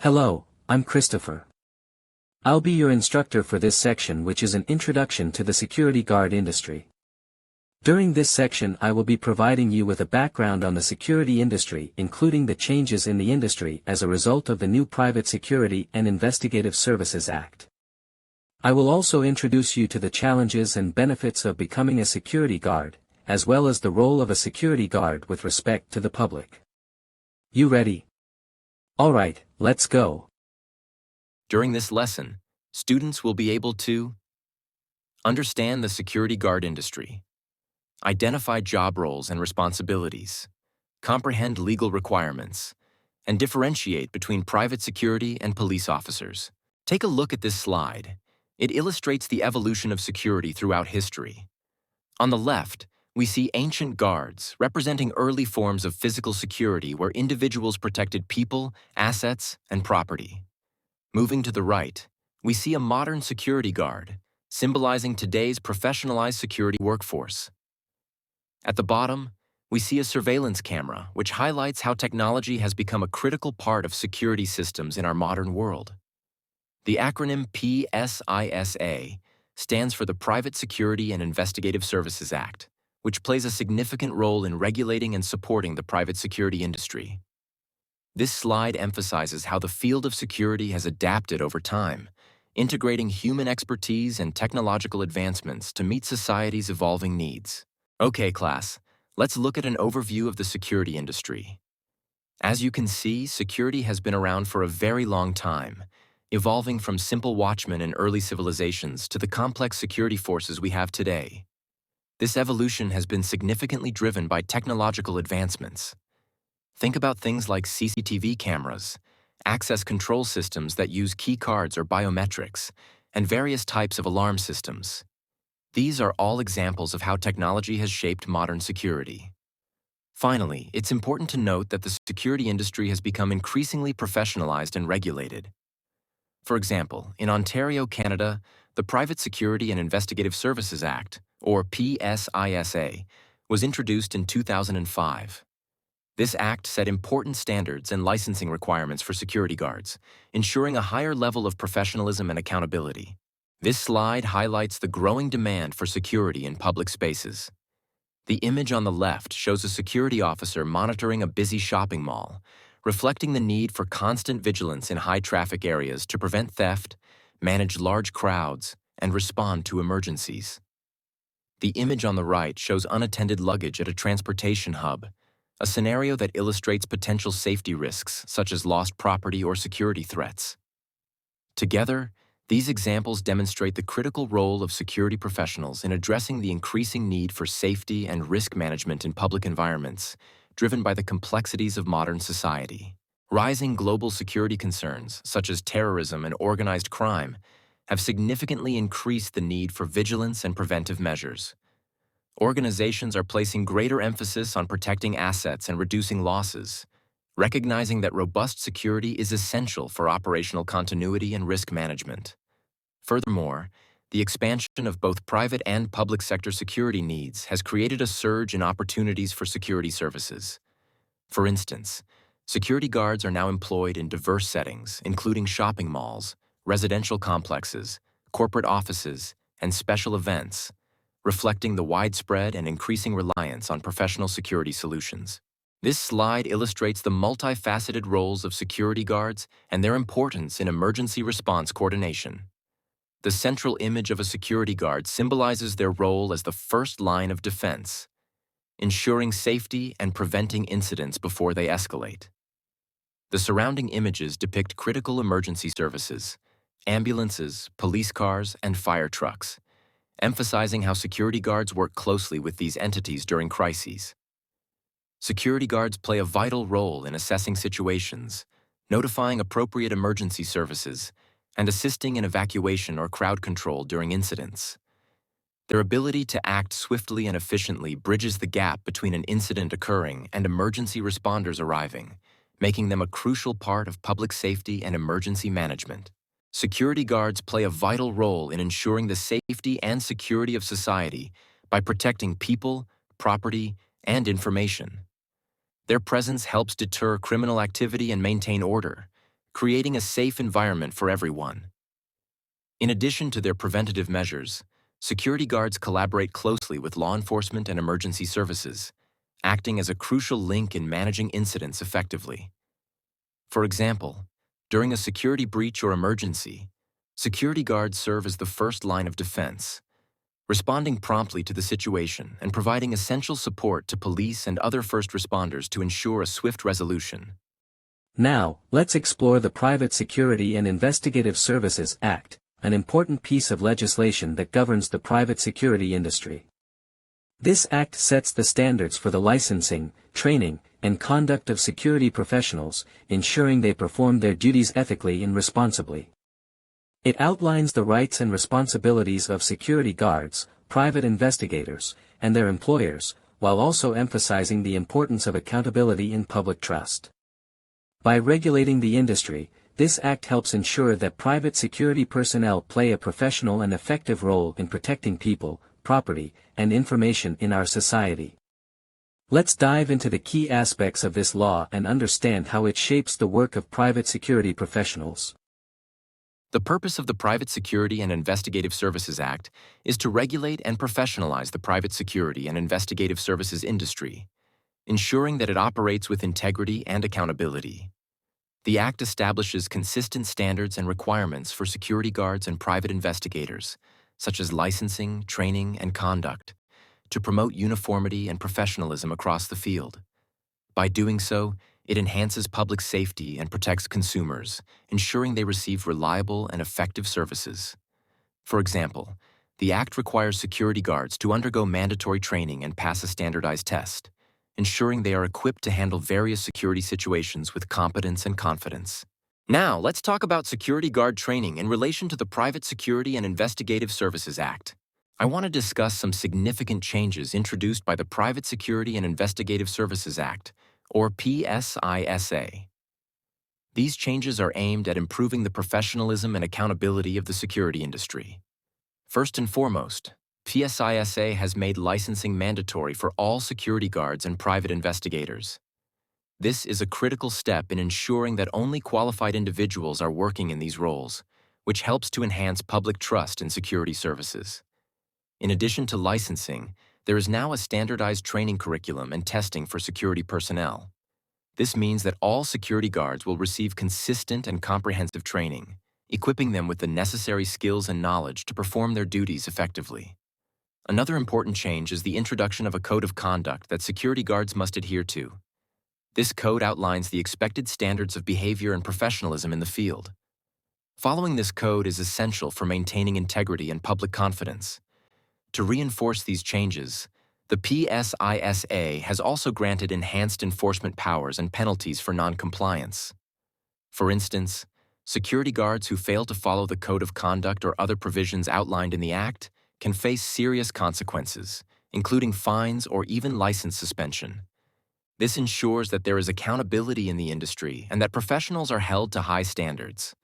Hello, I'm Christopher. I'll be your instructor for this section, which is an introduction to the security guard industry. During this section I will be providing you with a background on the security industry, including the changes in the industry as a result of the new Private Security and Investigative Services Act. I will also introduce you to the challenges and benefits of becoming a security guard, as well as the role of a security guard with respect to the public. You ready? Alright, let's go. During this lesson, students will be able to understand the security guard industry, identify job roles and responsibilities, comprehend legal requirements, and differentiate between private security and police officers. Take a look at this slide. It illustrates the evolution of security throughout history. On the left, we see ancient guards representing early forms of physical security where individuals protected people, assets, and property. Moving to the right, we see a modern security guard, symbolizing today's professionalized security workforce. At the bottom, we see a surveillance camera, which highlights how technology has become a critical part of security systems in our modern world. The acronym PSISA stands for the Private Security and Investigative Services Act, which plays a significant role in regulating and supporting the private security industry. This slide emphasizes how the field of security has adapted over time, integrating human expertise and technological advancements to meet society's evolving needs. Okay, class, let's look at an overview of the security industry. As you can see, security has been around for a very long time, evolving from simple watchmen in early civilizations to the complex security forces we have today. This evolution has been significantly driven by technological advancements. Think about things like CCTV cameras, access control systems that use key cards or biometrics, and various types of alarm systems. These are all examples of how technology has shaped modern security. Finally, it's important to note that the security industry has become increasingly professionalized and regulated. For example, in Ontario, Canada, the Private Security and Investigative Services Act, or PSISA, was introduced in 2005. This act set important standards and licensing requirements for security guards, ensuring a higher level of professionalism and accountability. This slide highlights the growing demand for security in public spaces. The image on the left shows a security officer monitoring a busy shopping mall, reflecting the need for constant vigilance in high-traffic areas to prevent theft, manage large crowds, and respond to emergencies. The image on the right shows unattended luggage at a transportation hub, a scenario that illustrates potential safety risks such as lost property or security threats. Together, these examples demonstrate the critical role of security professionals in addressing the increasing need for safety and risk management in public environments, driven by the complexities of modern society. Rising global security concerns, such as terrorism and organized crime, have significantly increased the need for vigilance and preventive measures. Organizations are placing greater emphasis on protecting assets and reducing losses, recognizing that robust security is essential for operational continuity and risk management. Furthermore, the expansion of both private and public sector security needs has created a surge in opportunities for security services. For instance, security guards are now employed in diverse settings, including shopping malls, residential complexes, corporate offices, and special events, reflecting the widespread and increasing reliance on professional security solutions. This slide illustrates the multifaceted roles of security guards and their importance in emergency response coordination. The central image of a security guard symbolizes their role as the first line of defense, ensuring safety and preventing incidents before they escalate. The surrounding images depict critical emergency services, ambulances, police cars, and fire trucks, emphasizing how security guards work closely with these entities during crises. Security guards play a vital role in assessing situations, notifying appropriate emergency services, and assisting in evacuation or crowd control during incidents. Their ability to act swiftly and efficiently bridges the gap between an incident occurring and emergency responders arriving, making them a crucial part of public safety and emergency management. Security guards play a vital role in ensuring the safety and security of society by protecting people, property, and information. Their presence helps deter criminal activity and maintain order, creating a safe environment for everyone. In addition to their preventative measures, security guards collaborate closely with law enforcement and emergency services, acting as a crucial link in managing incidents effectively. For example, during a security breach or emergency, security guards serve as the first line of defense, responding promptly to the situation and providing essential support to police and other first responders to ensure a swift resolution. Now, let's explore the Private Security and Investigative Services Act, an important piece of legislation that governs the private security industry. This act sets the standards for the licensing, training, and conduct of security professionals, ensuring they perform their duties ethically and responsibly. It outlines the rights and responsibilities of security guards, private investigators, and their employers, while also emphasizing the importance of accountability and public trust. By regulating the industry, this act helps ensure that private security personnel play a professional and effective role in protecting people, property, and information in our society. Let's dive into the key aspects of this law and understand how it shapes the work of private security professionals. The purpose of the Private Security and Investigative Services Act is to regulate and professionalize the private security and investigative services industry, ensuring that it operates with integrity and accountability. The Act establishes consistent standards and requirements for security guards and private investigators, such as licensing, training, and conduct, to promote uniformity and professionalism across the field. By doing so, it enhances public safety and protects consumers, ensuring they receive reliable and effective services. For example, the Act requires security guards to undergo mandatory training and pass a standardized test, ensuring they are equipped to handle various security situations with competence and confidence. Now, let's talk about security guard training in relation to the Private Security and Investigative Services Act. I want to discuss some significant changes introduced by the Private Security and Investigative Services Act, or PSISA. These changes are aimed at improving the professionalism and accountability of the security industry. First and foremost, PSISA has made licensing mandatory for all security guards and private investigators. This is a critical step in ensuring that only qualified individuals are working in these roles, which helps to enhance public trust in security services. In addition to licensing, there is now a standardized training curriculum and testing for security personnel. This means that all security guards will receive consistent and comprehensive training, equipping them with the necessary skills and knowledge to perform their duties effectively. Another important change is the introduction of a code of conduct that security guards must adhere to. This code outlines the expected standards of behavior and professionalism in the field. Following this code is essential for maintaining integrity and public confidence. To reinforce these changes, the PSISA has also granted enhanced enforcement powers and penalties for non-compliance. For instance, security guards who fail to follow the code of conduct or other provisions outlined in the Act can face serious consequences, including fines or even license suspension. This ensures that there is accountability in the industry and that professionals are held to high standards.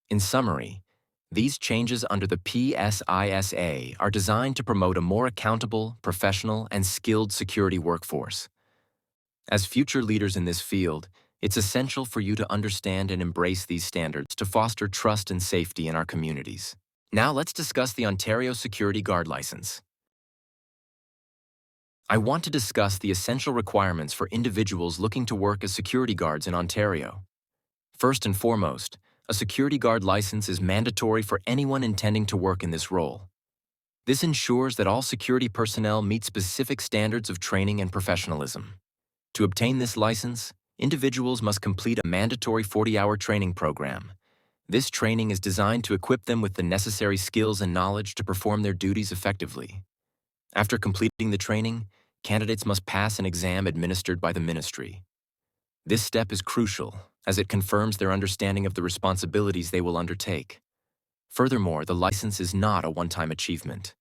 In summary, these changes under the PSISA are designed to promote a more accountable, professional, and skilled security workforce. As future leaders in this field, it's essential for you to understand and embrace these standards to foster trust and safety in our communities. Now let's discuss the Ontario Security Guard License. I want to discuss the essential requirements for individuals looking to work as security guards in Ontario. First and foremost, a security guard license is mandatory for anyone intending to work in this role. This ensures that all security personnel meet specific standards of training and professionalism. To obtain this license, individuals must complete a mandatory 40-hour training program. This training is designed to equip them with the necessary skills and knowledge to perform their duties effectively. After completing the training, candidates must pass an exam administered by the ministry. This step is crucial, as it confirms their understanding of the responsibilities they will undertake. Furthermore, the license is not a one-time achievement.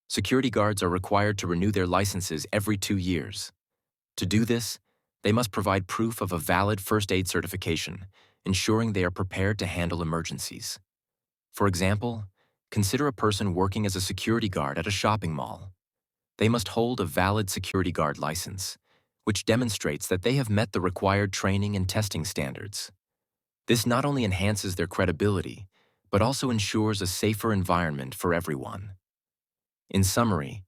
Security guards are required to renew their licenses every 2 years. To do this, they must provide proof of a valid first aid certification, ensuring they are prepared to handle emergencies. For example, consider a person working as a security guard at a shopping mall. They must hold a valid security guard license, which demonstrates that they have met the required training and testing standards. This not only enhances their credibility, but also ensures a safer environment for everyone. In summary,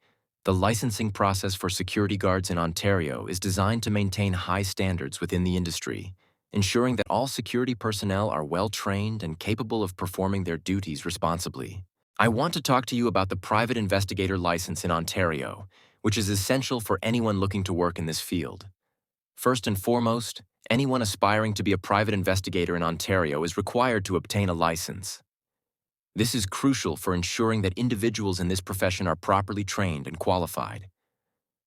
the licensing process for security guards in Ontario is designed to maintain high standards within the industry, ensuring that all security personnel are well-trained and capable of performing their duties responsibly. I want to talk to you about the private investigator license in Ontario, which is essential for anyone looking to work in this field. First and foremost, anyone aspiring to be a private investigator in Ontario is required to obtain a license. This is crucial for ensuring that individuals in this profession are properly trained and qualified.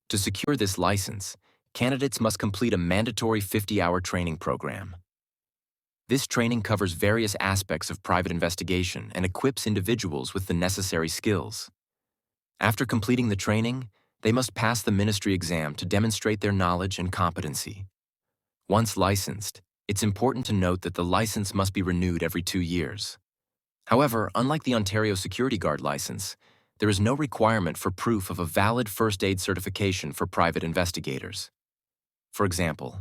To secure this license, candidates must complete a mandatory 50-hour training program. This training covers various aspects of private investigation and equips individuals with the necessary skills. After completing the training, they must pass the ministry exam to demonstrate their knowledge and competency. Once licensed, it's important to note that the license must be renewed every 2 years. However, unlike the Ontario Security Guard license, there is no requirement for proof of a valid first aid certification for private investigators. For example,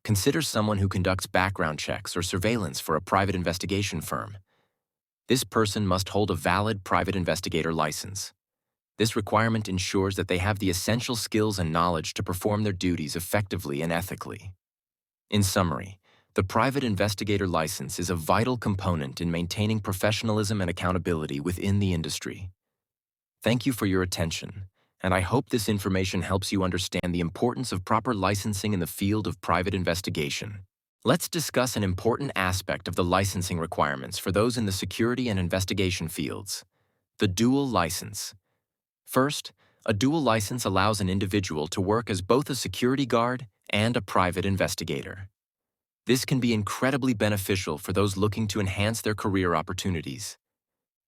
consider someone who conducts background checks or surveillance for a private investigation firm. This person must hold a valid private investigator license. This requirement ensures that they have the essential skills and knowledge to perform their duties effectively and ethically. In summary, the private investigator license is a vital component in maintaining professionalism and accountability within the industry. Thank you for your attention, and I hope this information helps you understand the importance of proper licensing in the field of private investigation. Let's discuss an important aspect of the licensing requirements for those in the security and investigation fields: the dual license. First, a dual license allows an individual to work as both a security guard and a private investigator. This can be incredibly beneficial for those looking to enhance their career opportunities.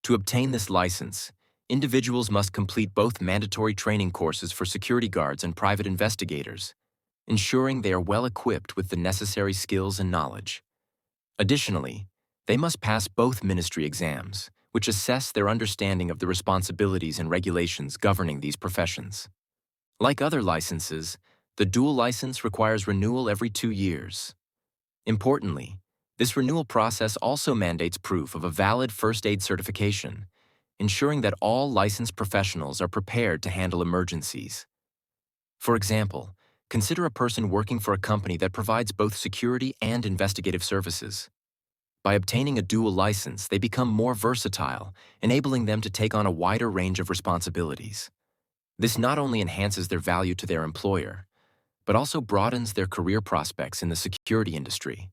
To obtain this license, individuals must complete both mandatory training courses for security guards and private investigators, ensuring they are well equipped with the necessary skills and knowledge. Additionally, they must pass both ministry exams, which assess their understanding of the responsibilities and regulations governing these professions. Like other licenses, the dual license requires renewal every 2 years. Importantly, this renewal process also mandates proof of a valid first aid certification, ensuring that all licensed professionals are prepared to handle emergencies. For example, consider a person working for a company that provides both security and investigative services. By obtaining a dual license, they become more versatile, enabling them to take on a wider range of responsibilities. This not only enhances their value to their employer, but also broadens their career prospects in the security industry.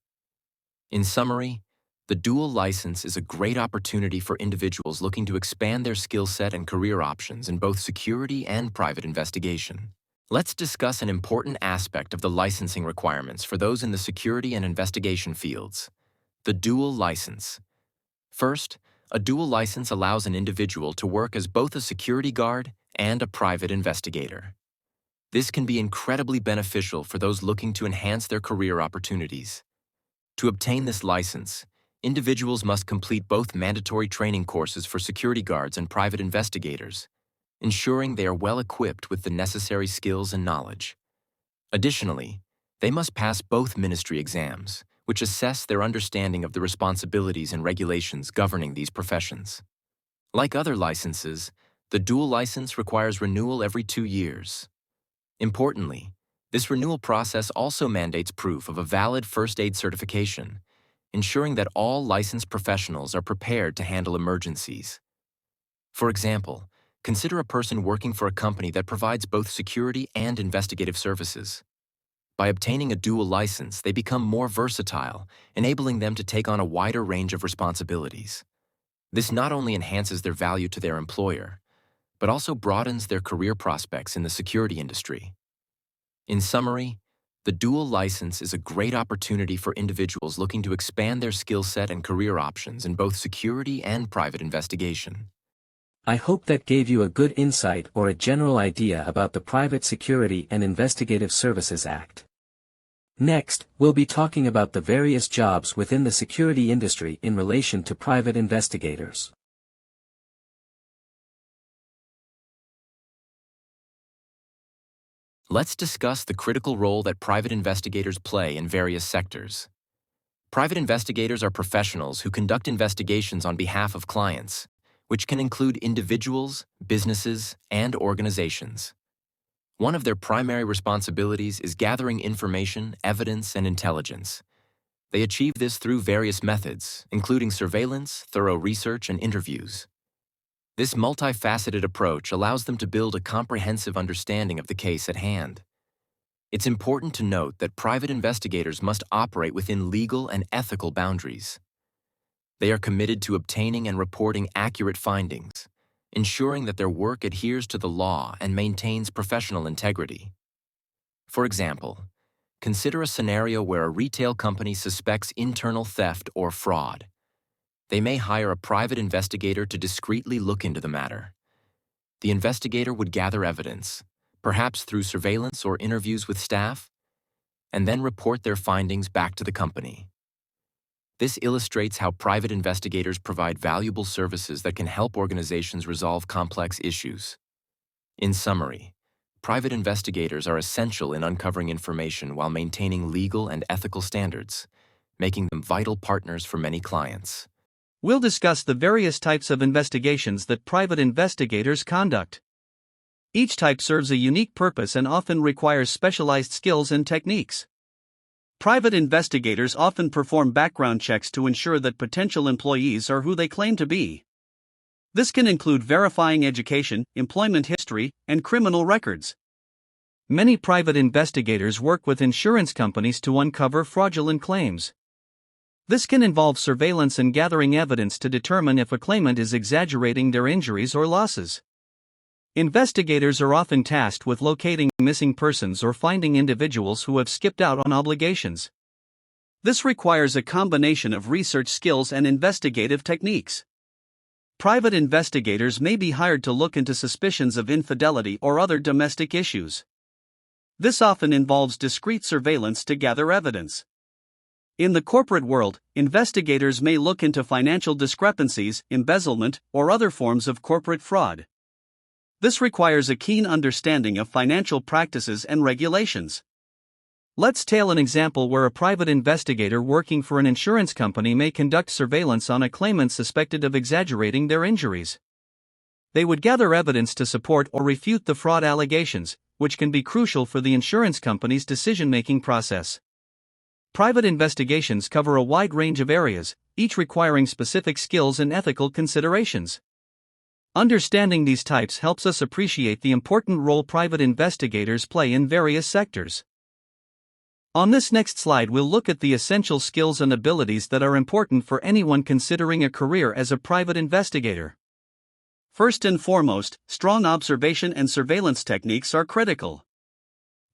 In summary, the dual license is a great opportunity for individuals looking to expand their skill set and career options in both security and private investigation. Let's discuss an important aspect of the licensing requirements for those in the security and investigation fields: the dual license. First, a dual license allows an individual to work as both a security guard and a private investigator. This can be incredibly beneficial for those looking to enhance their career opportunities. To obtain this license, individuals must complete both mandatory training courses for security guards and private investigators, ensuring they are well equipped with the necessary skills and knowledge. Additionally, they must pass both ministry exams, which assess their understanding of the responsibilities and regulations governing these professions. Like other licenses, the dual license requires renewal every 2 years. Importantly, this renewal process also mandates proof of a valid first aid certification, ensuring that all licensed professionals are prepared to handle emergencies. For example, consider a person working for a company that provides both security and investigative services. By obtaining a dual license, they become more versatile, enabling them to take on a wider range of responsibilities. This not only enhances their value to their employer, but also broadens their career prospects in the security industry. In summary, the dual license is a great opportunity for individuals looking to expand their skill set and career options in both security and private investigation. I hope that gave you a good insight or a general idea about the Private Security and Investigative Services Act. Next, we'll be talking about the various jobs within the security industry in relation to private investigators. Let's discuss the critical role that private investigators play in various sectors. Private investigators are professionals who conduct investigations on behalf of clients, which can include individuals, businesses, and organizations. One of their primary responsibilities is gathering information, evidence, and intelligence. They achieve this through various methods, including surveillance, thorough research, and interviews. This multifaceted approach allows them to build a comprehensive understanding of the case at hand. It's important to note that private investigators must operate within legal and ethical boundaries. They are committed to obtaining and reporting accurate findings, ensuring that their work adheres to the law and maintains professional integrity. For example, consider a scenario where a retail company suspects internal theft or fraud. They may hire a private investigator to discreetly look into the matter. The investigator would gather evidence, perhaps through surveillance or interviews with staff, and then report their findings back to the company. This illustrates how private investigators provide valuable services that can help organizations resolve complex issues. In summary, private investigators are essential in uncovering information while maintaining legal and ethical standards, making them vital partners for many clients. We'll discuss the various types of investigations that private investigators conduct. Each type serves a unique purpose and often requires specialized skills and techniques. Private investigators often perform background checks to ensure that potential employees are who they claim to be. This can include verifying education, employment history, and criminal records. Many private investigators work with insurance companies to uncover fraudulent claims. This can involve surveillance and gathering evidence to determine if a claimant is exaggerating their injuries or losses. Investigators are often tasked with locating missing persons or finding individuals who have skipped out on obligations. This requires a combination of research skills and investigative techniques. Private investigators may be hired to look into suspicions of infidelity or other domestic issues. This often involves discreet surveillance to gather evidence. In the corporate world, investigators may look into financial discrepancies, embezzlement, or other forms of corporate fraud. This requires a keen understanding of financial practices and regulations. Let's tell an example where a private investigator working for an insurance company may conduct surveillance on a claimant suspected of exaggerating their injuries. They would gather evidence to support or refute the fraud allegations, which can be crucial for the insurance company's decision-making process. Private investigations cover a wide range of areas, each requiring specific skills and ethical considerations. Understanding these types helps us appreciate the important role private investigators play in various sectors. On this next slide, we'll look at the essential skills and abilities that are important for anyone considering a career as a private investigator. First and foremost, strong observation and surveillance techniques are critical.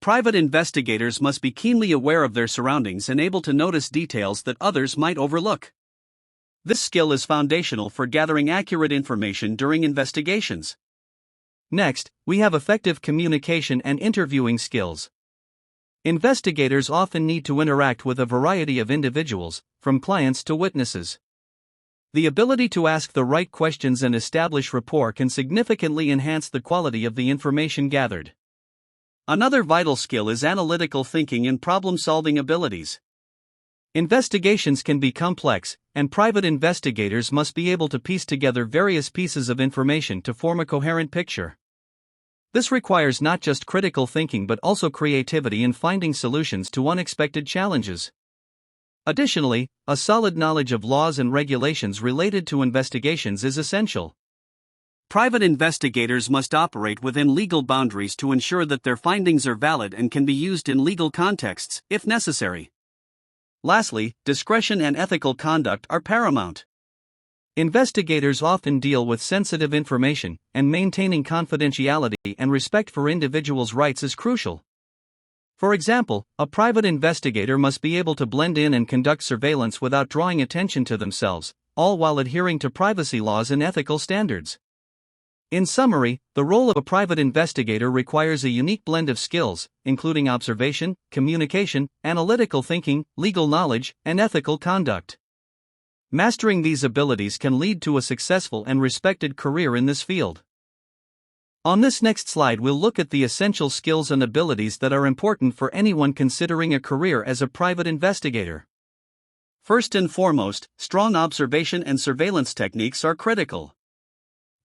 Private investigators must be keenly aware of their surroundings and able to notice details that others might overlook. This skill is foundational for gathering accurate information during investigations. Next, we have effective communication and interviewing skills. Investigators often need to interact with a variety of individuals, from clients to witnesses. The ability to ask the right questions and establish rapport can significantly enhance the quality of the information gathered. Another vital skill is analytical thinking and problem-solving abilities. Investigations can be complex, and private investigators must be able to piece together various pieces of information to form a coherent picture. This requires not just critical thinking but also creativity in finding solutions to unexpected challenges. Additionally, a solid knowledge of laws and regulations related to investigations is essential. Private investigators must operate within legal boundaries to ensure that their findings are valid and can be used in legal contexts, if necessary. Lastly, discretion and ethical conduct are paramount. Investigators often deal with sensitive information, and maintaining confidentiality and respect for individuals' rights is crucial. For example, a private investigator must be able to blend in and conduct surveillance without drawing attention to themselves, all while adhering to privacy laws and ethical standards. In summary, the role of a private investigator requires a unique blend of skills, including observation, communication, analytical thinking, legal knowledge, and ethical conduct. Mastering these abilities can lead to a successful and respected career in this field. On this next slide, we'll look at the essential skills and abilities that are important for anyone considering a career as a private investigator. First and foremost, strong observation and surveillance techniques are critical.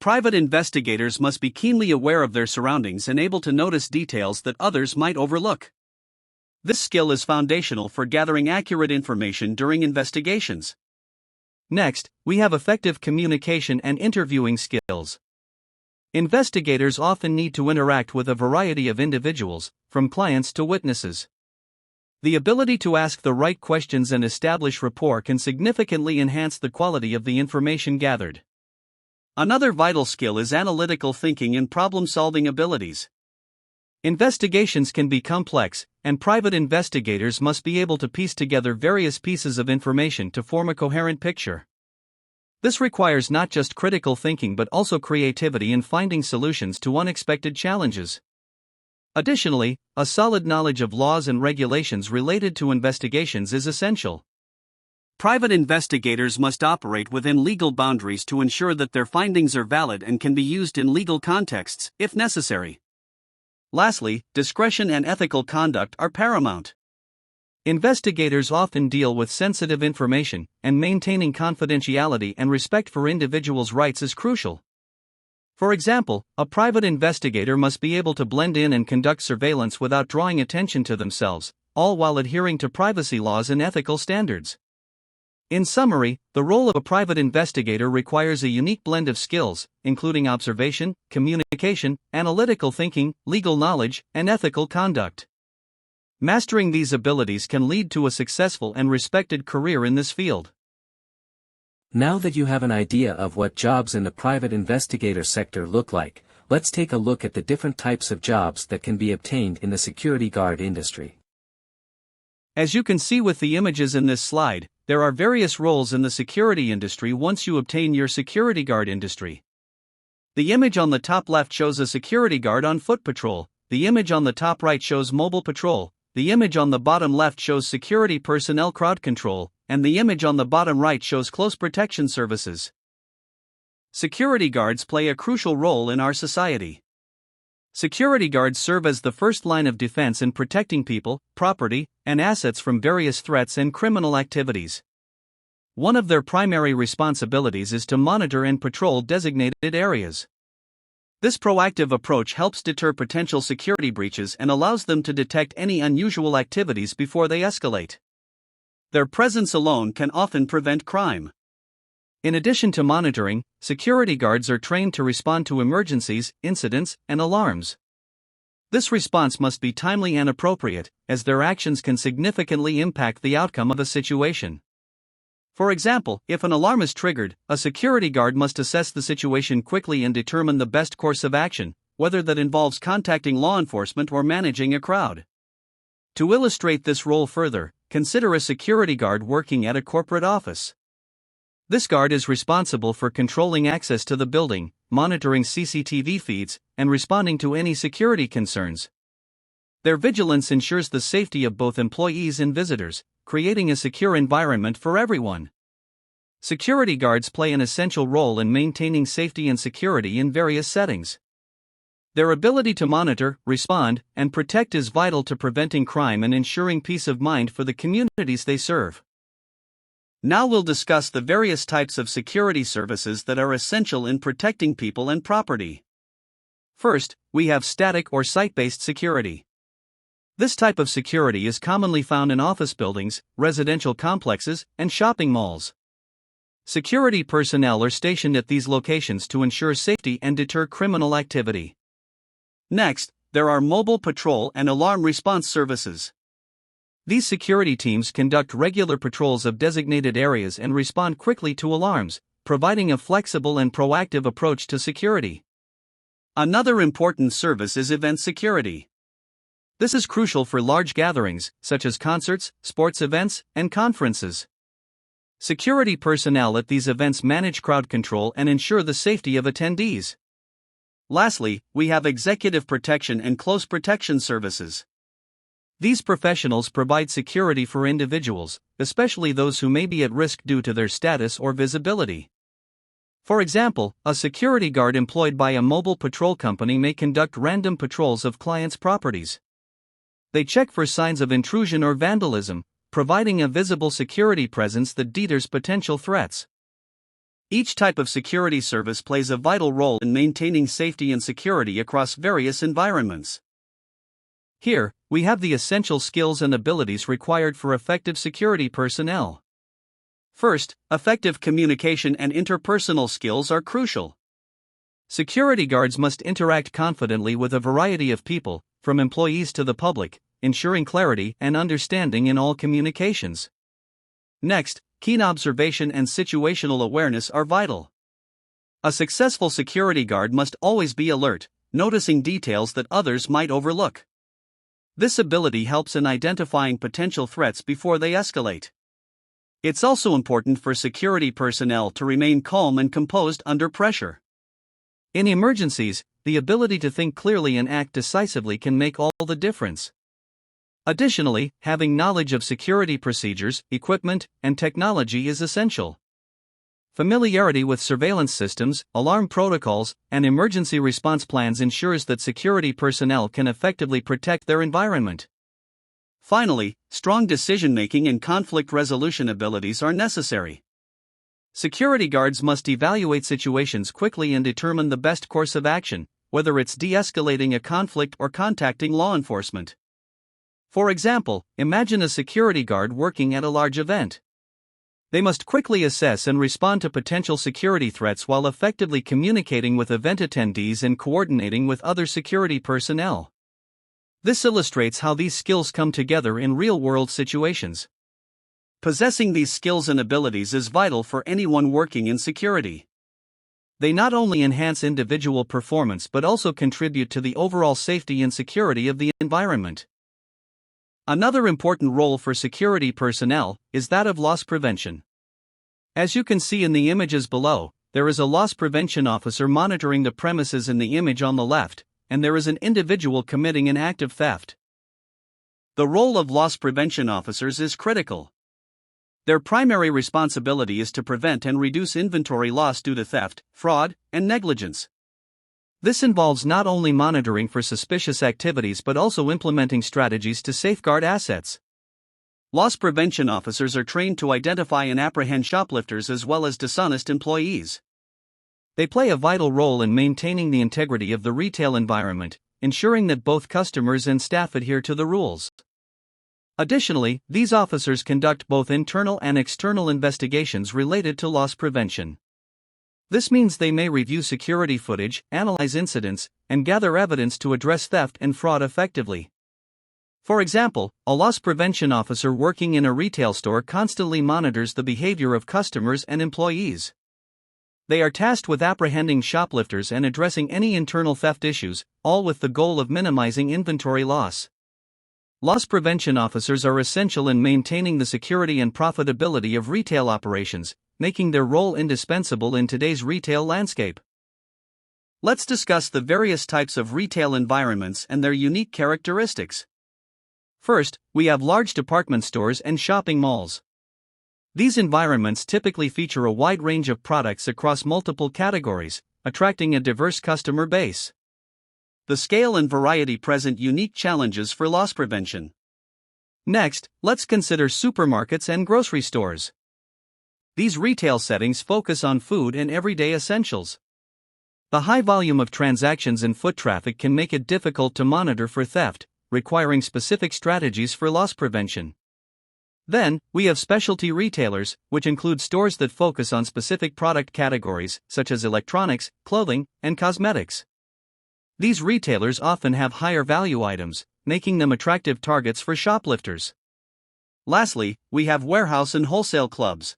Private investigators must be keenly aware of their surroundings and able to notice details that others might overlook. This skill is foundational for gathering accurate information during investigations. Next, we have effective communication and interviewing skills. Investigators often need to interact with a variety of individuals, from clients to witnesses. The ability to ask the right questions and establish rapport can significantly enhance the quality of the information gathered. Another vital skill is analytical thinking and problem-solving abilities. Investigations can be complex, and private investigators must be able to piece together various pieces of information to form a coherent picture. This requires not just critical thinking but also creativity in finding solutions to unexpected challenges. Additionally, a solid knowledge of laws and regulations related to investigations is essential. Private investigators must operate within legal boundaries to ensure that their findings are valid and can be used in legal contexts, if necessary. Lastly, discretion and ethical conduct are paramount. Investigators often deal with sensitive information, and maintaining confidentiality and respect for individuals' rights is crucial. For example, a private investigator must be able to blend in and conduct surveillance without drawing attention to themselves, all while adhering to privacy laws and ethical standards. In summary, the role of a private investigator requires a unique blend of skills, including observation, communication, analytical thinking, legal knowledge, and ethical conduct. Mastering these abilities can lead to a successful and respected career in this field. Now that you have an idea of what jobs in the private investigator sector look like, let's take a look at the different types of jobs that can be obtained in the security guard industry. As you can see with the images in this slide, there are various roles in the security industry once you obtain your security guard industry. The image on the top left shows a security guard on foot patrol, the image on the top right shows mobile patrol, the image on the bottom left shows security personnel crowd control, and the image on the bottom right shows close protection services. Security guards play a crucial role in our society. Security guards serve as the first line of defense in protecting people, property, and assets from various threats and criminal activities. One of their primary responsibilities is to monitor and patrol designated areas. This proactive approach helps deter potential security breaches and allows them to detect any unusual activities before they escalate. Their presence alone can often prevent crime. In addition to monitoring, security guards are trained to respond to emergencies, incidents, and alarms. This response must be timely and appropriate, as their actions can significantly impact the outcome of a situation. For example, if an alarm is triggered, a security guard must assess the situation quickly and determine the best course of action, whether that involves contacting law enforcement or managing a crowd. To illustrate this role further, consider a security guard working at a corporate office. This guard is responsible for controlling access to the building, monitoring CCTV feeds, and responding to any security concerns. Their vigilance ensures the safety of both employees and visitors, creating a secure environment for everyone. Security guards play an essential role in maintaining safety and security in various settings. Their ability to monitor, respond, and protect is vital to preventing crime and ensuring peace of mind for the communities they serve. Now we'll discuss the various types of security services that are essential in protecting people and property. First, we have static or site-based security. This type of security is commonly found in office buildings, residential complexes, and shopping malls. Security personnel are stationed at these locations to ensure safety and deter criminal activity. Next, there are mobile patrol and alarm response services. These security teams conduct regular patrols of designated areas and respond quickly to alarms, providing a flexible and proactive approach to security. Another important service is event security. This is crucial for large gatherings, such as concerts, sports events, and conferences. Security personnel at these events manage crowd control and ensure the safety of attendees. Lastly, we have executive protection and close protection services. These professionals provide security for individuals, especially those who may be at risk due to their status or visibility. For example, a security guard employed by a mobile patrol company may conduct random patrols of clients' properties. They check for signs of intrusion or vandalism, providing a visible security presence that deters potential threats. Each type of security service plays a vital role in maintaining safety and security across various environments. Here, we have the essential skills and abilities required for effective security personnel. First, effective communication and interpersonal skills are crucial. Security guards must interact confidently with a variety of people, from employees to the public, ensuring clarity and understanding in all communications. Next, keen observation and situational awareness are vital. A successful security guard must always be alert, noticing details that others might overlook. This ability helps in identifying potential threats before they escalate. It's also important for security personnel to remain calm and composed under pressure. In emergencies, the ability to think clearly and act decisively can make all the difference. Additionally, having knowledge of security procedures, equipment, and technology is essential. Familiarity with surveillance systems, alarm protocols, and emergency response plans ensures that security personnel can effectively protect their environment. Finally, strong decision-making and conflict resolution abilities are necessary. Security guards must evaluate situations quickly and determine the best course of action, whether it's de-escalating a conflict or contacting law enforcement. For example, imagine a security guard working at a large event. They must quickly assess and respond to potential security threats while effectively communicating with event attendees and coordinating with other security personnel. This illustrates how these skills come together in real-world situations. Possessing these skills and abilities is vital for anyone working in security. They not only enhance individual performance but also contribute to the overall safety and security of the environment. Another important role for security personnel is that of loss prevention. As you can see in the images below, there is a loss prevention officer monitoring the premises in the image on the left, and there is an individual committing an act of theft. The role of loss prevention officers is critical. Their primary responsibility is to prevent and reduce inventory loss due to theft, fraud, and negligence. This involves not only monitoring for suspicious activities but also implementing strategies to safeguard assets. Loss prevention officers are trained to identify and apprehend shoplifters as well as dishonest employees. They play a vital role in maintaining the integrity of the retail environment, ensuring that both customers and staff adhere to the rules. Additionally, these officers conduct both internal and external investigations related to loss prevention. This means they may review security footage, analyze incidents, and gather evidence to address theft and fraud effectively. For example, a loss prevention officer working in a retail store constantly monitors the behavior of customers and employees. They are tasked with apprehending shoplifters and addressing any internal theft issues, all with the goal of minimizing inventory loss. Loss prevention officers are essential in maintaining the security and profitability of retail operations, making their role indispensable in today's retail landscape. Let's discuss the various types of retail environments and their unique characteristics. First, we have large department stores and shopping malls. These environments typically feature a wide range of products across multiple categories, attracting a diverse customer base. The scale and variety present unique challenges for loss prevention. Next, let's consider supermarkets and grocery stores. These retail settings focus on food and everyday essentials. The high volume of transactions and foot traffic can make it difficult to monitor for theft, requiring specific strategies for loss prevention. Then, we have specialty retailers, which include stores that focus on specific product categories, such as electronics, clothing, and cosmetics. These retailers often have higher value items, making them attractive targets for shoplifters. Lastly, we have warehouse and wholesale clubs.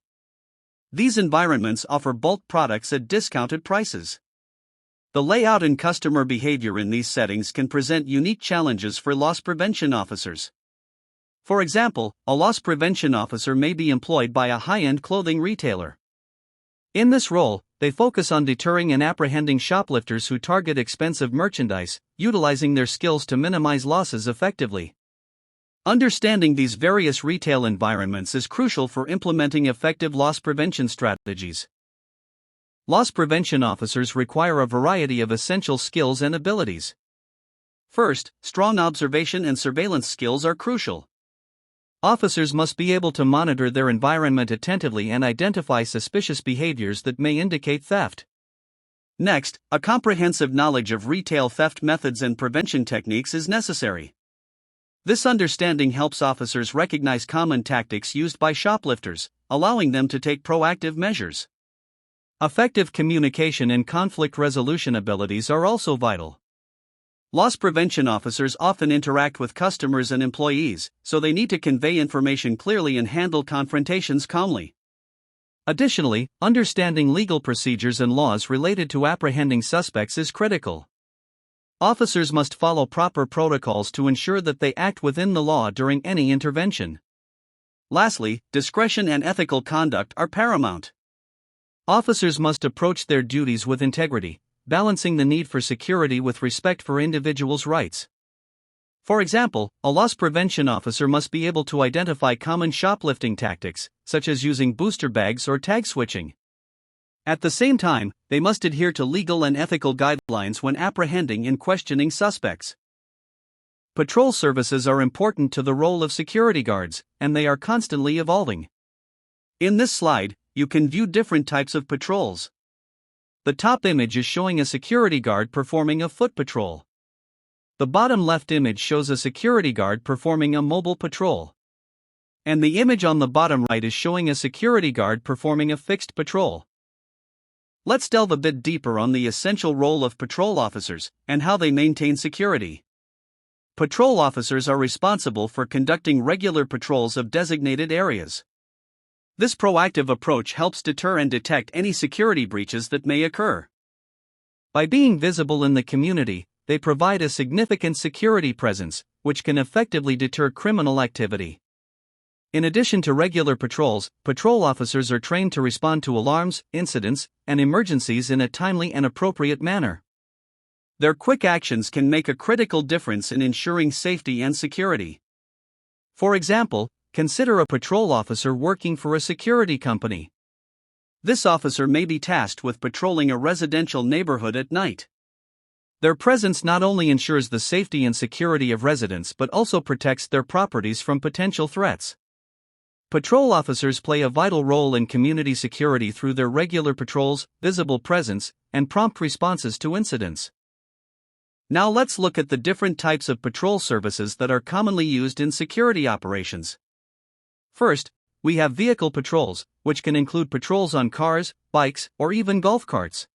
These environments offer bulk products at discounted prices. The layout and customer behavior in these settings can present unique challenges for loss prevention officers. For example, a loss prevention officer may be employed by a high-end clothing retailer. In this role, they focus on deterring and apprehending shoplifters who target expensive merchandise, utilizing their skills to minimize losses effectively. Understanding these various retail environments is crucial for implementing effective loss prevention strategies. Loss prevention officers require a variety of essential skills and abilities. First, strong observation and surveillance skills are crucial. Officers must be able to monitor their environment attentively and identify suspicious behaviors that may indicate theft. Next, a comprehensive knowledge of retail theft methods and prevention techniques is necessary. This understanding helps officers recognize common tactics used by shoplifters, allowing them to take proactive measures. Effective communication and conflict resolution abilities are also vital. Loss prevention officers often interact with customers and employees, so they need to convey information clearly and handle confrontations calmly. Additionally, understanding legal procedures and laws related to apprehending suspects is critical. Officers must follow proper protocols to ensure that they act within the law during any intervention. Lastly, discretion and ethical conduct are paramount. Officers must approach their duties with integrity, balancing the need for security with respect for individuals' rights. For example, a loss prevention officer must be able to identify common shoplifting tactics, such as using booster bags or tag switching. At the same time, they must adhere to legal and ethical guidelines when apprehending and questioning suspects. Patrol services are important to the role of security guards, and they are constantly evolving. In this slide, you can view different types of patrols. The top image is showing a security guard performing a foot patrol. The bottom left image shows a security guard performing a mobile patrol. And the image on the bottom right is showing a security guard performing a fixed patrol. Let's delve a bit deeper on the essential role of patrol officers and how they maintain security. Patrol officers are responsible for conducting regular patrols of designated areas. This proactive approach helps deter and detect any security breaches that may occur. By being visible in the community, they provide a significant security presence, which can effectively deter criminal activity. In addition to regular patrols, patrol officers are trained to respond to alarms, incidents, and emergencies in a timely and appropriate manner. Their quick actions can make a critical difference in ensuring safety and security. For example, consider a patrol officer working for a security company. This officer may be tasked with patrolling a residential neighborhood at night. Their presence not only ensures the safety and security of residents but also protects their properties from potential threats. Patrol officers play a vital role in community security through their regular patrols, visible presence, and prompt responses to incidents. Now let's look at the different types of patrol services that are commonly used in security operations. First, we have vehicle patrols, which can include patrols on cars, bikes, or even golf carts.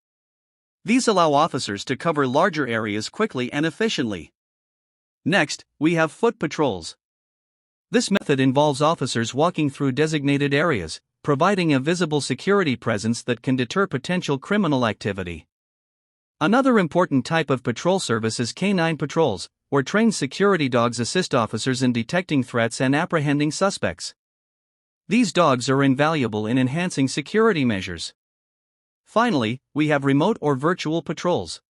These allow officers to cover larger areas quickly and efficiently. Next, we have foot patrols. This method involves officers walking through designated areas, providing a visible security presence that can deter potential criminal activity. Another important type of patrol service is canine patrols, where trained security dogs assist officers in detecting threats and apprehending suspects. These dogs are invaluable in enhancing security measures. Finally, we have remote or virtual patrols.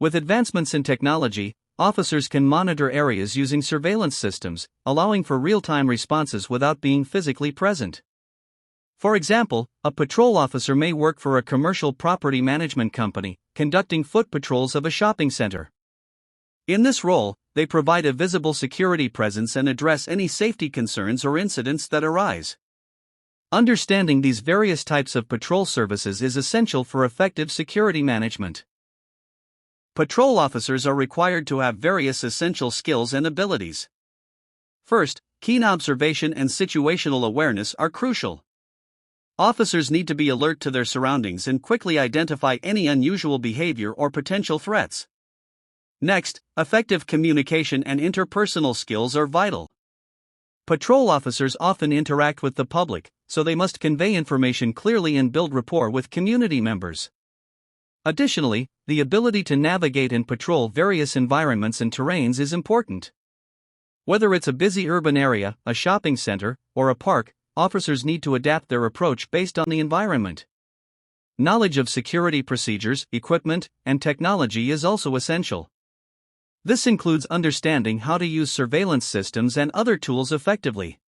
With advancements in technology, officers can monitor areas using surveillance systems, allowing for real-time responses without being physically present. For example, a patrol officer may work for a commercial property management company, conducting foot patrols of a shopping center. In this role, they provide a visible security presence and address any safety concerns or incidents that arise. Understanding these various types of patrol services is essential for effective security management. Patrol officers are required to have various essential skills and abilities. First, keen observation and situational awareness are crucial. Officers need to be alert to their surroundings and quickly identify any unusual behavior or potential threats. Next, effective communication and interpersonal skills are vital. Patrol officers often interact with the public, so they must convey information clearly and build rapport with community members. Additionally, the ability to navigate and patrol various environments and terrains is important. Whether it's a busy urban area, a shopping center, or a park, officers need to adapt their approach based on the environment. Knowledge of security procedures, equipment, and technology is also essential. This includes understanding how to use surveillance systems and other tools effectively.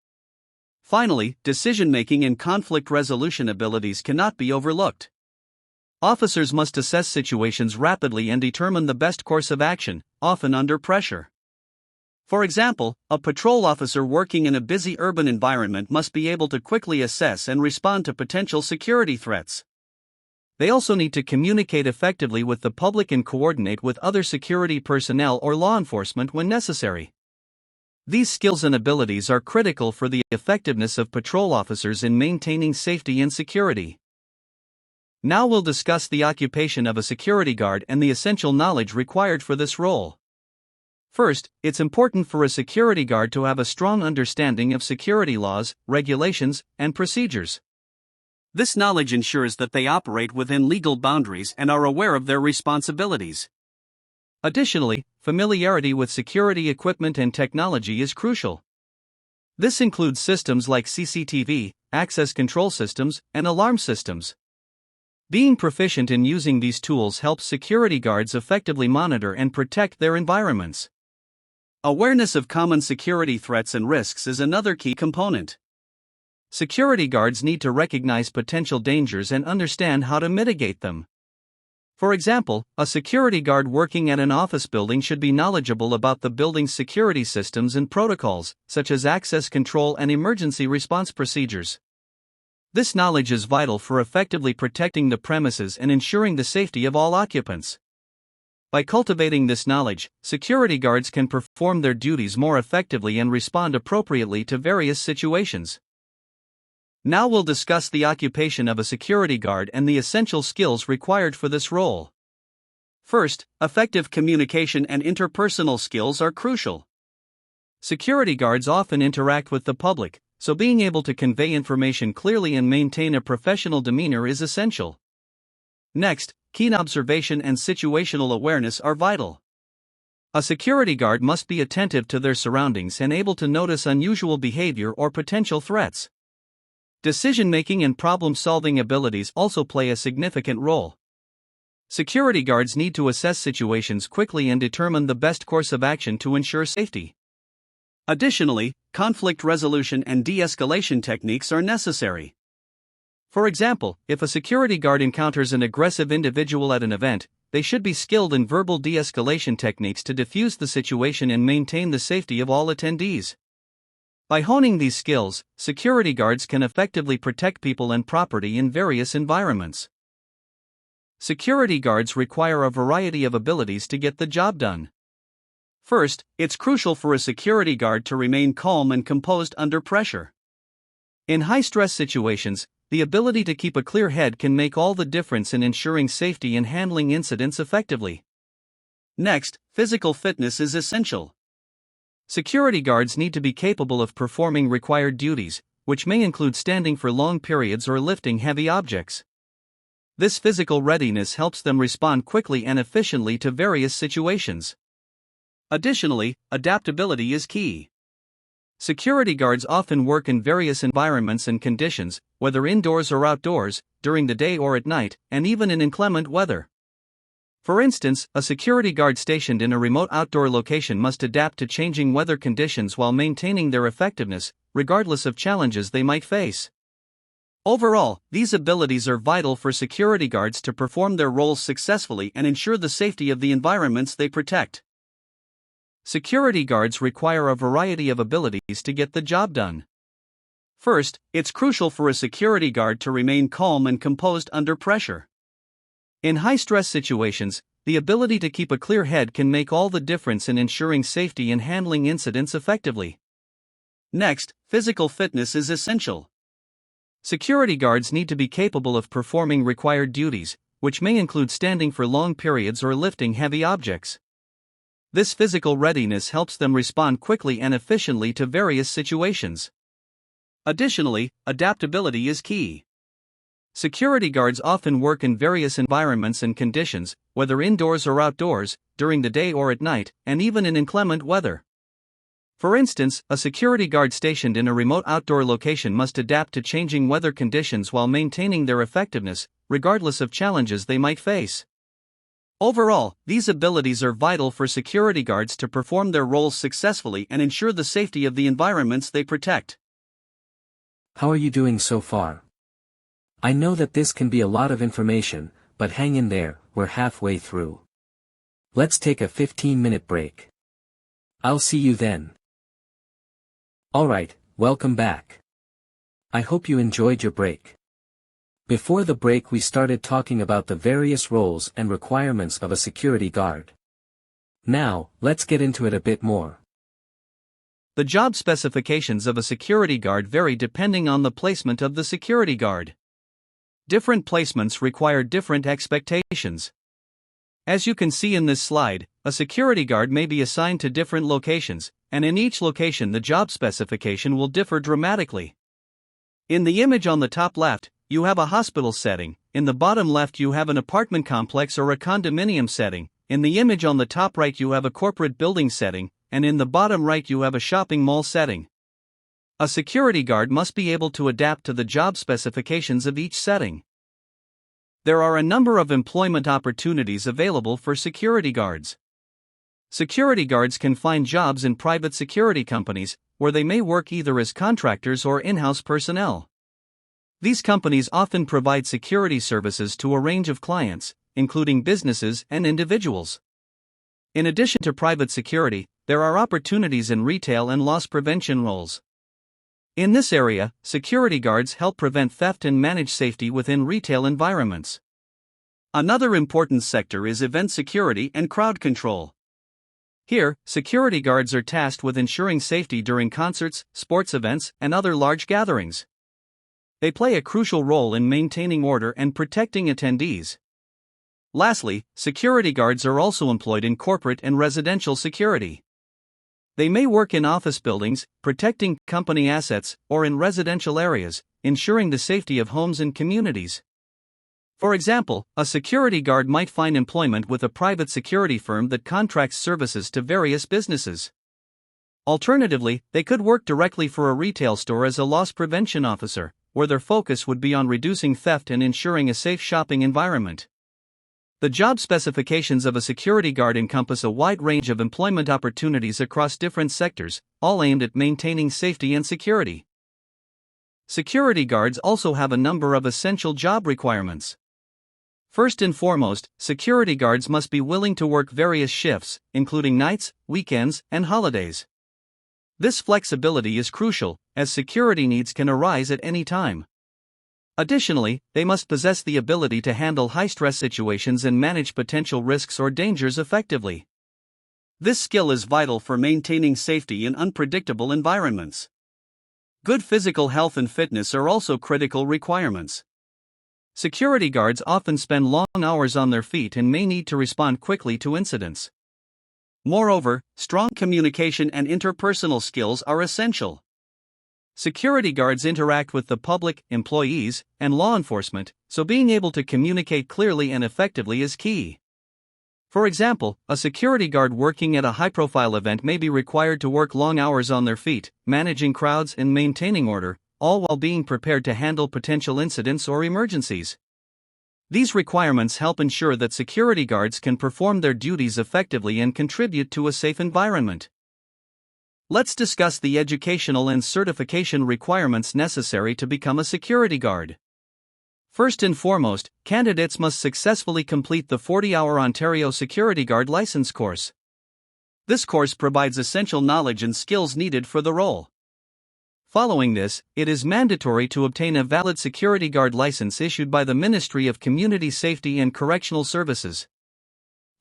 Finally, decision-making and conflict resolution abilities cannot be overlooked. Officers must assess situations rapidly and determine the best course of action, often under pressure. For example, a patrol officer working in a busy urban environment must be able to quickly assess and respond to potential security threats. They also need to communicate effectively with the public and coordinate with other security personnel or law enforcement when necessary. These skills and abilities are critical for the effectiveness of patrol officers in maintaining safety and security. Now we'll discuss the occupation of a security guard and the essential knowledge required for this role. First, it's important for a security guard to have a strong understanding of security laws, regulations, and procedures. This knowledge ensures that they operate within legal boundaries and are aware of their responsibilities. Additionally, familiarity with security equipment and technology is crucial. This includes systems like CCTV, access control systems, and alarm systems. Being proficient in using these tools helps security guards effectively monitor and protect their environments. Awareness of common security threats and risks is another key component. Security guards need to recognize potential dangers and understand how to mitigate them. For example, a security guard working at an office building should be knowledgeable about the building's security systems and protocols, such as access control and emergency response procedures. This knowledge is vital for effectively protecting the premises and ensuring the safety of all occupants. By cultivating this knowledge, security guards can perform their duties more effectively and respond appropriately to various situations. Now we'll discuss the occupation of a security guard and the essential skills required for this role. First, effective communication and interpersonal skills are crucial. Security guards often interact with the public, so being able to convey information clearly and maintain a professional demeanor is essential. Next, keen observation and situational awareness are vital. A security guard must be attentive to their surroundings and able to notice unusual behavior or potential threats. Decision-making and problem-solving abilities also play a significant role. Security guards need to assess situations quickly and determine the best course of action to ensure safety. Additionally, conflict resolution and de-escalation techniques are necessary. For example, if a security guard encounters an aggressive individual at an event, they should be skilled in verbal de-escalation techniques to defuse the situation and maintain the safety of all attendees. By honing these skills, security guards can effectively protect people and property in various environments. Security guards require a variety of abilities to get the job done. First, it's crucial for a security guard to remain calm and composed under pressure. In high-stress situations, the ability to keep a clear head can make all the difference in ensuring safety and handling incidents effectively. Next, physical fitness is essential. Security guards need to be capable of performing required duties, which may include standing for long periods or lifting heavy objects. This physical readiness helps them respond quickly and efficiently to various situations. Additionally, adaptability is key. Security guards often work in various environments and conditions, whether indoors or outdoors, during the day or at night, and even in inclement weather. For instance, a security guard stationed in a remote outdoor location must adapt to changing weather conditions while maintaining their effectiveness, regardless of challenges they might face. Overall, these abilities are vital for security guards to perform their roles successfully and ensure the safety of the environments they protect. Security guards require a variety of abilities to get the job done. First, it's crucial for a security guard to remain calm and composed under pressure. In high-stress situations, the ability to keep a clear head can make all the difference in ensuring safety and handling incidents effectively. Next, physical fitness is essential. Security guards need to be capable of performing required duties, which may include standing for long periods or lifting heavy objects. This physical readiness helps them respond quickly and efficiently to various situations. Additionally, adaptability is key. Security guards often work in various environments and conditions, whether indoors or outdoors, during the day or at night, and even in inclement weather. For instance, a security guard stationed in a remote outdoor location must adapt to changing weather conditions while maintaining their effectiveness, regardless of challenges they might face. Overall, these abilities are vital for security guards to perform their roles successfully and ensure the safety of the environments they protect. How are you doing so far? I know that this can be a lot of information, but hang in there, we're halfway through. Let's take a 15-minute break. I'll see you then. Alright, welcome back. I hope you enjoyed your break. Before the break we started talking about the various roles and requirements of a security guard. Now, let's get into it a bit more. The job specifications of a security guard vary depending on the placement of the security guard. Different placements require different expectations. As you can see in this slide, a security guard may be assigned to different locations, and in each location the job specification will differ dramatically. In the image on the top left, you have a hospital setting, in the bottom left you have an apartment complex or a condominium setting, in the image on the top right you have a corporate building setting, and in the bottom right you have a shopping mall setting. A security guard must be able to adapt to the job specifications of each setting. There are a number of employment opportunities available for security guards. Security guards can find jobs in private security companies, where they may work either as contractors or in-house personnel. These companies often provide security services to a range of clients, including businesses and individuals. In addition to private security, there are opportunities in retail and loss prevention roles. In this area, security guards help prevent theft and manage safety within retail environments. Another important sector is event security and crowd control. Here, security guards are tasked with ensuring safety during concerts, sports events, and other large gatherings. They play a crucial role in maintaining order and protecting attendees. Lastly, security guards are also employed in corporate and residential security. They may work in office buildings, protecting company assets, or in residential areas, ensuring the safety of homes and communities. For example, a security guard might find employment with a private security firm that contracts services to various businesses. Alternatively, they could work directly for a retail store as a loss prevention officer, where their focus would be on reducing theft and ensuring a safe shopping environment. The job specifications of a security guard encompass a wide range of employment opportunities across different sectors, all aimed at maintaining safety and security. Security guards also have a number of essential job requirements. First and foremost, security guards must be willing to work various shifts, including nights, weekends, and holidays. This flexibility is crucial, as security needs can arise at any time. Additionally, they must possess the ability to handle high-stress situations and manage potential risks or dangers effectively. This skill is vital for maintaining safety in unpredictable environments. Good physical health and fitness are also critical requirements. Security guards often spend long hours on their feet and may need to respond quickly to incidents. Moreover, strong communication and interpersonal skills are essential. Security guards interact with the public, employees, and law enforcement, so being able to communicate clearly and effectively is key. For example, a security guard working at a high-profile event may be required to work long hours on their feet, managing crowds and maintaining order, all while being prepared to handle potential incidents or emergencies. These requirements help ensure that security guards can perform their duties effectively and contribute to a safe environment. Let's discuss the educational and certification requirements necessary to become a security guard. First and foremost, candidates must successfully complete the 40-hour Ontario Security Guard license course. This course provides essential knowledge and skills needed for the role. Following this, it is mandatory to obtain a valid security guard license issued by the Ministry of Community Safety and Correctional Services.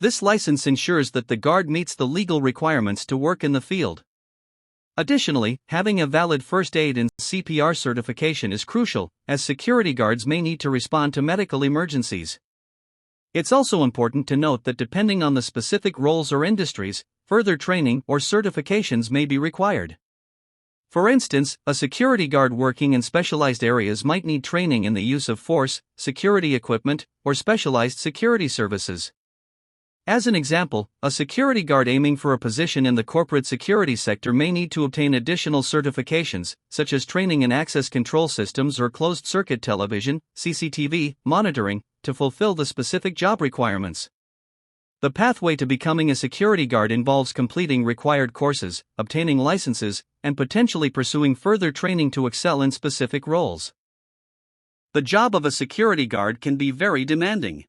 This license ensures that the guard meets the legal requirements to work in the field. Additionally, having a valid first aid and CPR certification is crucial, as security guards may need to respond to medical emergencies. It's also important to note that depending on the specific roles or industries, further training or certifications may be required. For instance, a security guard working in specialized areas might need training in the use of force, security equipment, or specialized security services. As an example, a security guard aiming for a position in the corporate security sector may need to obtain additional certifications, such as training in access control systems or closed-circuit television, CCTV, monitoring, to fulfill the specific job requirements. The pathway to becoming a security guard involves completing required courses, obtaining licenses, and potentially pursuing further training to excel in specific roles. The job of a security guard can be very demanding,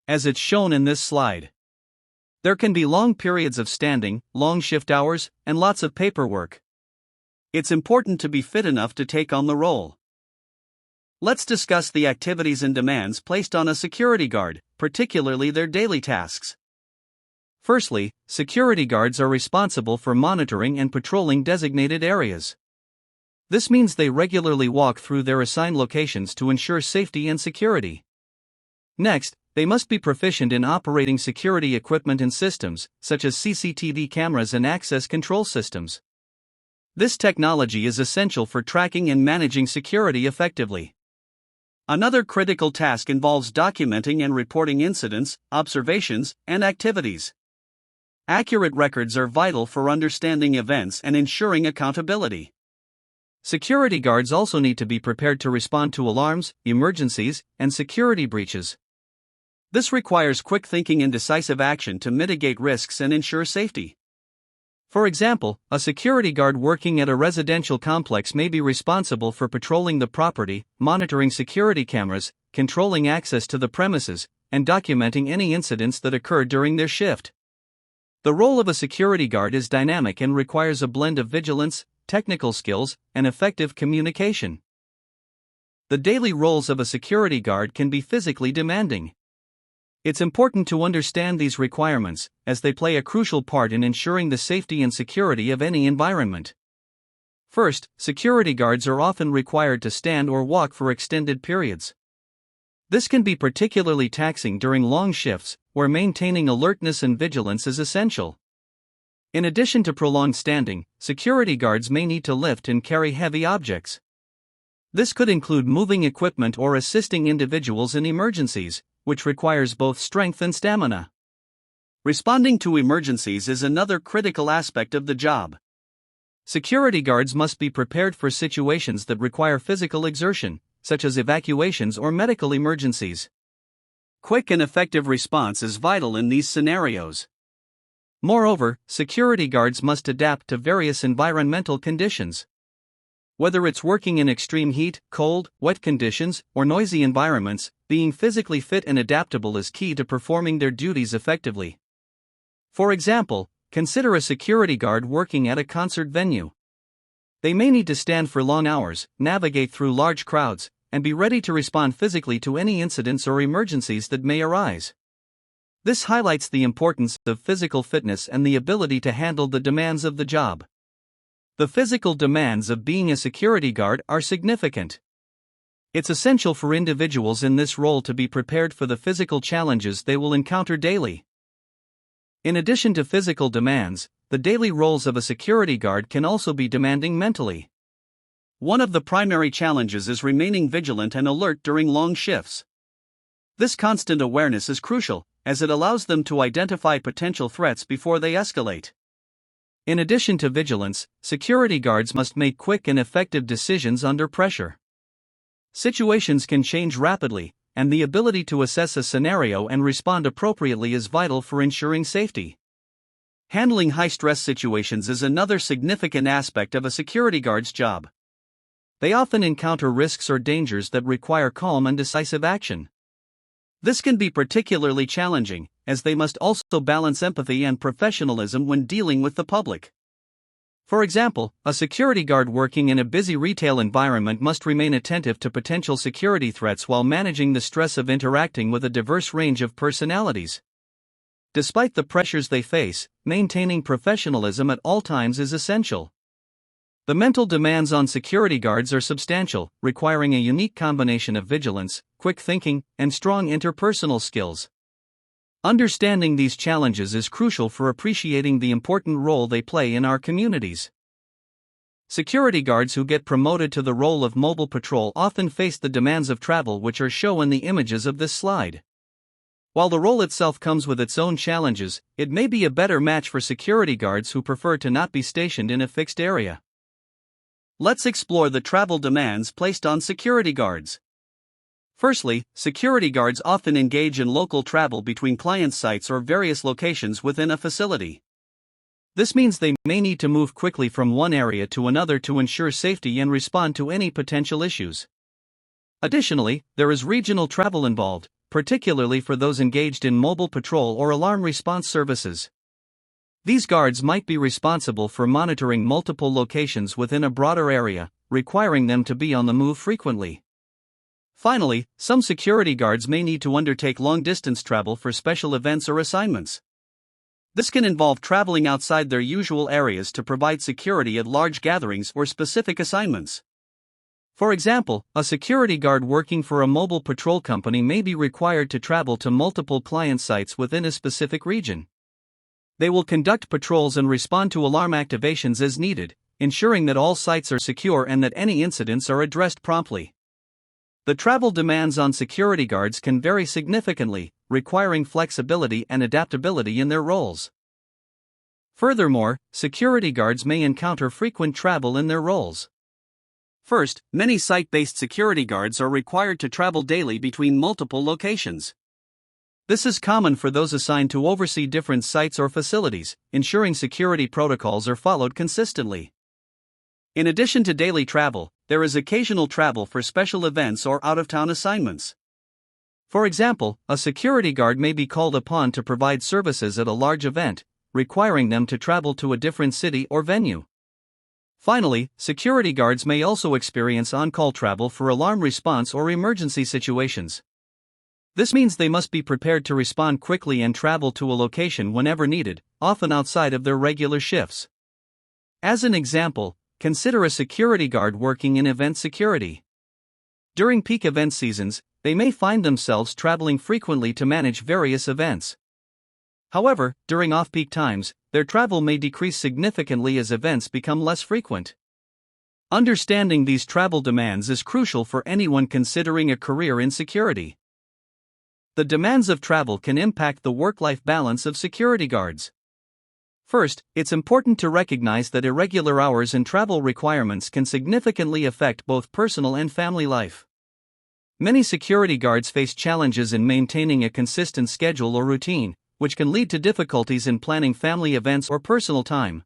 as it's shown in this slide. There can be long periods of standing, long shift hours, and lots of paperwork. It's important to be fit enough to take on the role. Let's discuss the activities and demands placed on a security guard, particularly their daily tasks. Firstly, security guards are responsible for monitoring and patrolling designated areas. This means they regularly walk through their assigned locations to ensure safety and security. Next, they must be proficient in operating security equipment and systems, such as CCTV cameras and access control systems. This technology is essential for tracking and managing security effectively. Another critical task involves documenting and reporting incidents, observations, and activities. Accurate records are vital for understanding events and ensuring accountability. Security guards also need to be prepared to respond to alarms, emergencies, and security breaches. This requires quick thinking and decisive action to mitigate risks and ensure safety. For example, a security guard working at a residential complex may be responsible for patrolling the property, monitoring security cameras, controlling access to the premises, and documenting any incidents that occur during their shift. The role of a security guard is dynamic and requires a blend of vigilance, technical skills, and effective communication. The daily roles of a security guard can be physically demanding. It's important to understand these requirements, as they play a crucial part in ensuring the safety and security of any environment. First, security guards are often required to stand or walk for extended periods. This can be particularly taxing during long shifts, where maintaining alertness and vigilance is essential. In addition to prolonged standing, security guards may need to lift and carry heavy objects. This could include moving equipment or assisting individuals in emergencies, which requires both strength and stamina. Responding to emergencies is another critical aspect of the job. Security guards must be prepared for situations that require physical exertion, such as evacuations or medical emergencies. Quick and effective response is vital in these scenarios. Moreover, security guards must adapt to various environmental conditions. Whether it's working in extreme heat, cold, wet conditions, or noisy environments, being physically fit and adaptable is key to performing their duties effectively. For example, consider a security guard working at a concert venue. They may need to stand for long hours, navigate through large crowds, and be ready to respond physically to any incidents or emergencies that may arise. This highlights the importance of physical fitness and the ability to handle the demands of the job. The physical demands of being a security guard are significant. It's essential for individuals in this role to be prepared for the physical challenges they will encounter daily. In addition to physical demands, the daily roles of a security guard can also be demanding mentally. One of the primary challenges is remaining vigilant and alert during long shifts. This constant awareness is crucial, as it allows them to identify potential threats before they escalate. In addition to vigilance, security guards must make quick and effective decisions under pressure. Situations can change rapidly, and the ability to assess a scenario and respond appropriately is vital for ensuring safety. Handling high-stress situations is another significant aspect of a security guard's job. They often encounter risks or dangers that require calm and decisive action. This can be particularly challenging, as they must also balance empathy and professionalism when dealing with the public. For example, a security guard working in a busy retail environment must remain attentive to potential security threats while managing the stress of interacting with a diverse range of personalities. Despite the pressures they face, maintaining professionalism at all times is essential. The mental demands on security guards are substantial, requiring a unique combination of vigilance, quick thinking, and strong interpersonal skills. Understanding these challenges is crucial for appreciating the important role they play in our communities. Security guards who get promoted to the role of mobile patrol often face the demands of travel, which are shown in the images of this slide. While the role itself comes with its own challenges, it may be a better match for security guards who prefer to not be stationed in a fixed area. Let's explore the travel demands placed on security guards. Firstly, security guards often engage in local travel between client sites or various locations within a facility. This means they may need to move quickly from one area to another to ensure safety and respond to any potential issues. Additionally, there is regional travel involved, particularly for those engaged in mobile patrol or alarm response services. These guards might be responsible for monitoring multiple locations within a broader area, requiring them to be on the move frequently. Finally, some security guards may need to undertake long-distance travel for special events or assignments. This can involve traveling outside their usual areas to provide security at large gatherings or specific assignments. For example, a security guard working for a mobile patrol company may be required to travel to multiple client sites within a specific region. They will conduct patrols and respond to alarm activations as needed, ensuring that all sites are secure and that any incidents are addressed promptly. The travel demands on security guards can vary significantly, requiring flexibility and adaptability in their roles. Furthermore, security guards may encounter frequent travel in their roles. First, many site-based security guards are required to travel daily between multiple locations. This is common for those assigned to oversee different sites or facilities, ensuring security protocols are followed consistently. In addition to daily travel, there is occasional travel for special events or out-of-town assignments. For example, a security guard may be called upon to provide services at a large event, requiring them to travel to a different city or venue. Finally, security guards may also experience on-call travel for alarm response or emergency situations. This means they must be prepared to respond quickly and travel to a location whenever needed, often outside of their regular shifts. As an example, consider a security guard working in event security. During peak event seasons, they may find themselves traveling frequently to manage various events. However, during off-peak times, their travel may decrease significantly as events become less frequent. Understanding these travel demands is crucial for anyone considering a career in security. The demands of travel can impact the work-life balance of security guards. First, it's important to recognize that irregular hours and travel requirements can significantly affect both personal and family life. Many security guards face challenges in maintaining a consistent schedule or routine, which can lead to difficulties in planning family events or personal time.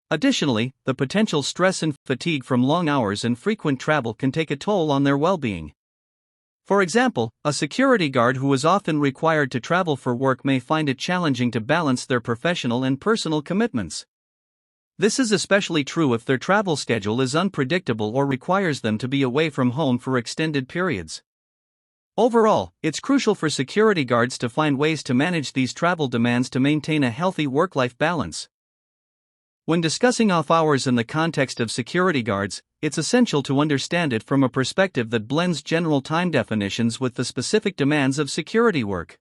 Additionally, the potential stress and fatigue from long hours and frequent travel can take a toll on their well-being. For example, a security guard who is often required to travel for work may find it challenging to balance their professional and personal commitments. This is especially true if their travel schedule is unpredictable or requires them to be away from home for extended periods. Overall, it's crucial for security guards to find ways to manage these travel demands to maintain a healthy work-life balance. When discussing off hours in the context of security guards, it's essential to understand it from a perspective that blends general time definitions with the specific demands of security work.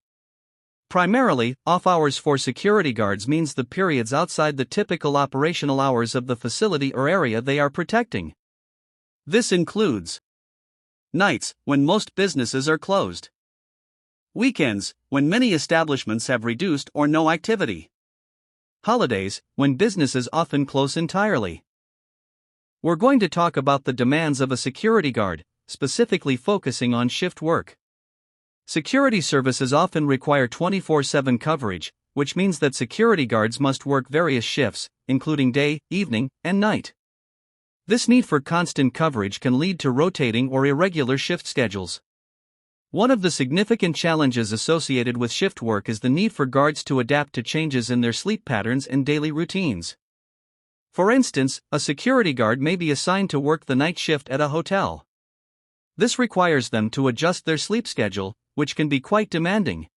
Primarily, off hours for security guards means the periods outside the typical operational hours of the facility or area they are protecting. This includes nights, when most businesses are closed. Weekends, when many establishments have reduced or no activity. Holidays, when businesses often close entirely. We're going to talk about the demands of a security guard, specifically focusing on shift work. Security services often require 24/7 coverage, which means that security guards must work various shifts, including day, evening, and night. This need for constant coverage can lead to rotating or irregular shift schedules. One of the significant challenges associated with shift work is the need for guards to adapt to changes in their sleep patterns and daily routines. For instance, a security guard may be assigned to work the night shift at a hotel. This requires them to adjust their sleep schedule, which can be quite demanding.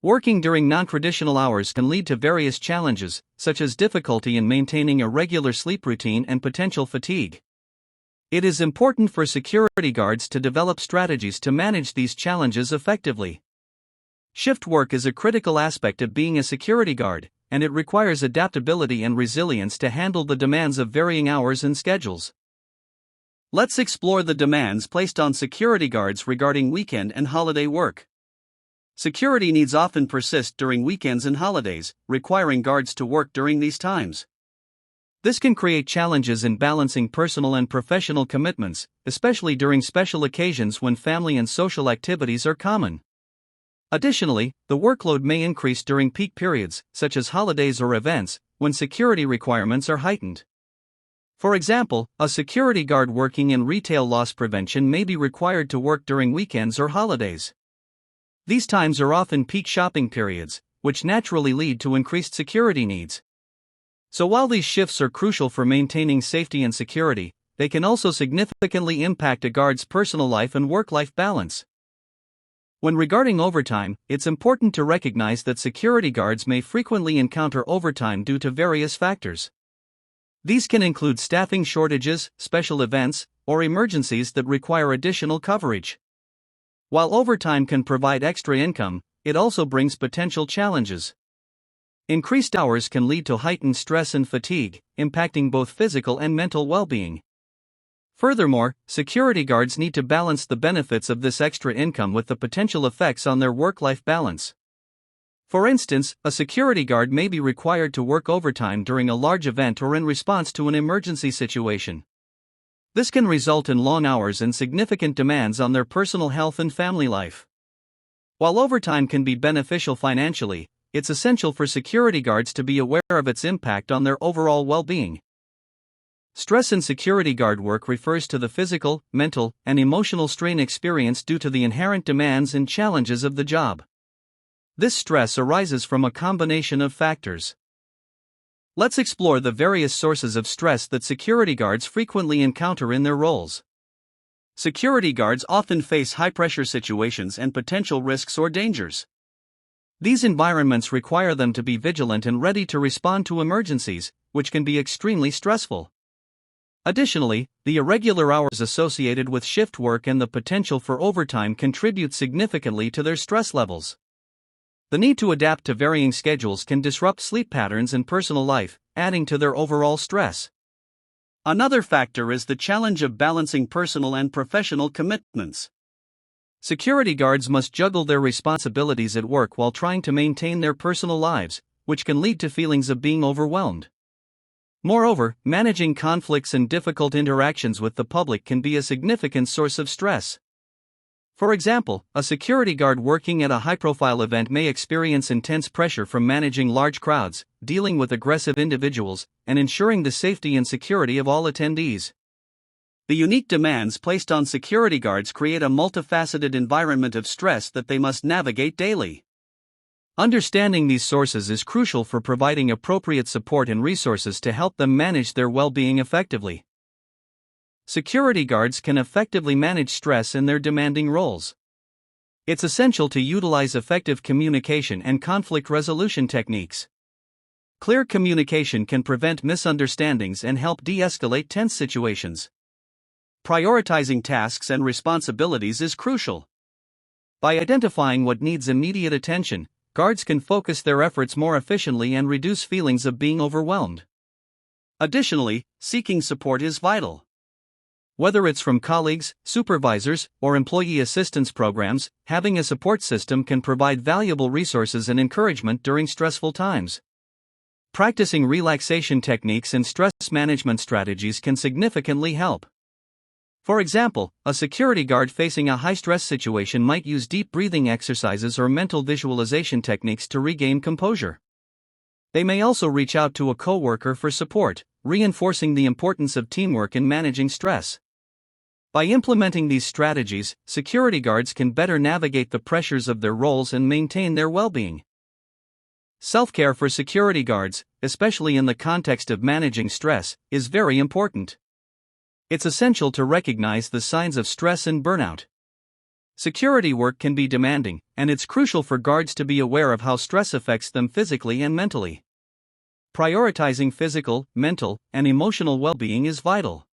Working during non-traditional hours can lead to various challenges, such as difficulty in maintaining a regular sleep routine and potential fatigue. It is important for security guards to develop strategies to manage these challenges effectively. Shift work is a critical aspect of being a security guard, and it requires adaptability and resilience to handle the demands of varying hours and schedules. Let's explore the demands placed on security guards regarding weekend and holiday work. Security needs often persist during weekends and holidays, requiring guards to work during these times. This can create challenges in balancing personal and professional commitments, especially during special occasions when family and social activities are common. Additionally, the workload may increase during peak periods, such as holidays or events, when security requirements are heightened. For example, a security guard working in retail loss prevention may be required to work during weekends or holidays. These times are often peak shopping periods, which naturally lead to increased security needs. So while these shifts are crucial for maintaining safety and security, they can also significantly impact a guard's personal life and work-life balance. When regarding overtime, it's important to recognize that security guards may frequently encounter overtime due to various factors. These can include staffing shortages, special events, or emergencies that require additional coverage. While overtime can provide extra income, it also brings potential challenges. Increased hours can lead to heightened stress and fatigue, impacting both physical and mental well-being. Furthermore, security guards need to balance the benefits of this extra income with the potential effects on their work-life balance. For instance, a security guard may be required to work overtime during a large event or in response to an emergency situation. This can result in long hours and significant demands on their personal health and family life. While overtime can be beneficial financially, it's essential for security guards to be aware of its impact on their overall well-being. Stress in security guard work refers to the physical, mental, and emotional strain experienced due to the inherent demands and challenges of the job. This stress arises from a combination of factors. Let's explore the various sources of stress that security guards frequently encounter in their roles. Security guards often face high-pressure situations and potential risks or dangers. These environments require them to be vigilant and ready to respond to emergencies, which can be extremely stressful. Additionally, the irregular hours associated with shift work and the potential for overtime contribute significantly to their stress levels. The need to adapt to varying schedules can disrupt sleep patterns and personal life, adding to their overall stress. Another factor is the challenge of balancing personal and professional commitments. Security guards must juggle their responsibilities at work while trying to maintain their personal lives, which can lead to feelings of being overwhelmed. Moreover, managing conflicts and difficult interactions with the public can be a significant source of stress. For example, a security guard working at a high-profile event may experience intense pressure from managing large crowds, dealing with aggressive individuals, and ensuring the safety and security of all attendees. The unique demands placed on security guards create a multifaceted environment of stress that they must navigate daily. Understanding these sources is crucial for providing appropriate support and resources to help them manage their well-being effectively. Security guards can effectively manage stress in their demanding roles. It's essential to utilize effective communication and conflict resolution techniques. Clear communication can prevent misunderstandings and help de-escalate tense situations. Prioritizing tasks and responsibilities is crucial. By identifying what needs immediate attention, guards can focus their efforts more efficiently and reduce feelings of being overwhelmed. Additionally, seeking support is vital. Whether it's from colleagues, supervisors, or employee assistance programs, having a support system can provide valuable resources and encouragement during stressful times. Practicing relaxation techniques and stress management strategies can significantly help. For example, a security guard facing a high-stress situation might use deep breathing exercises or mental visualization techniques to regain composure. They may also reach out to a coworker for support, reinforcing the importance of teamwork in managing stress. By implementing these strategies, security guards can better navigate the pressures of their roles and maintain their well-being. Self-care for security guards, especially in the context of managing stress, is very important. It's essential to recognize the signs of stress and burnout. Security work can be demanding, and it's crucial for guards to be aware of how stress affects them physically and mentally. Prioritizing physical, mental, and emotional well-being is vital.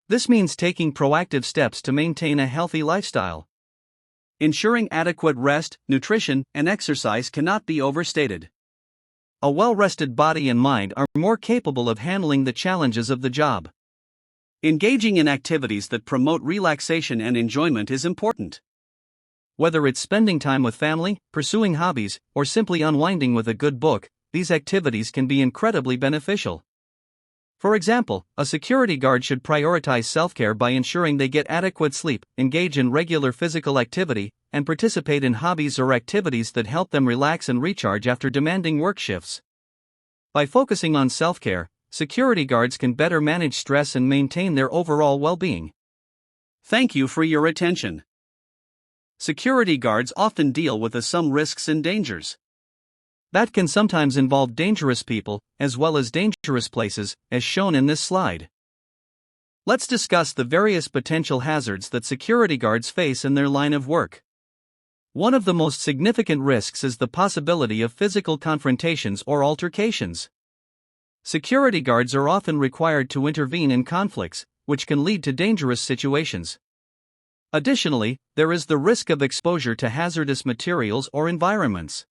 This means taking proactive steps to maintain a healthy lifestyle. Ensuring adequate rest, nutrition, and exercise cannot be overstated. A well-rested body and mind are more capable of handling the challenges of the job. Engaging in activities that promote relaxation and enjoyment is important. Whether it's spending time with family, pursuing hobbies, or simply unwinding with a good book, these activities can be incredibly beneficial. For example, a security guard should prioritize self-care by ensuring they get adequate sleep, engage in regular physical activity, and participate in hobbies or activities that help them relax and recharge after demanding work shifts. By focusing on self-care, security guards can better manage stress and maintain their overall well-being. Thank you for your attention. Security guards often deal with some risks and dangers. That can sometimes involve dangerous people, as well as dangerous places, as shown in this slide. Let's discuss the various potential hazards that security guards face in their line of work. One of the most significant risks is the possibility of physical confrontations or altercations. Security guards are often required to intervene in conflicts, which can lead to dangerous situations. Additionally, there is the risk of exposure to hazardous materials or environments.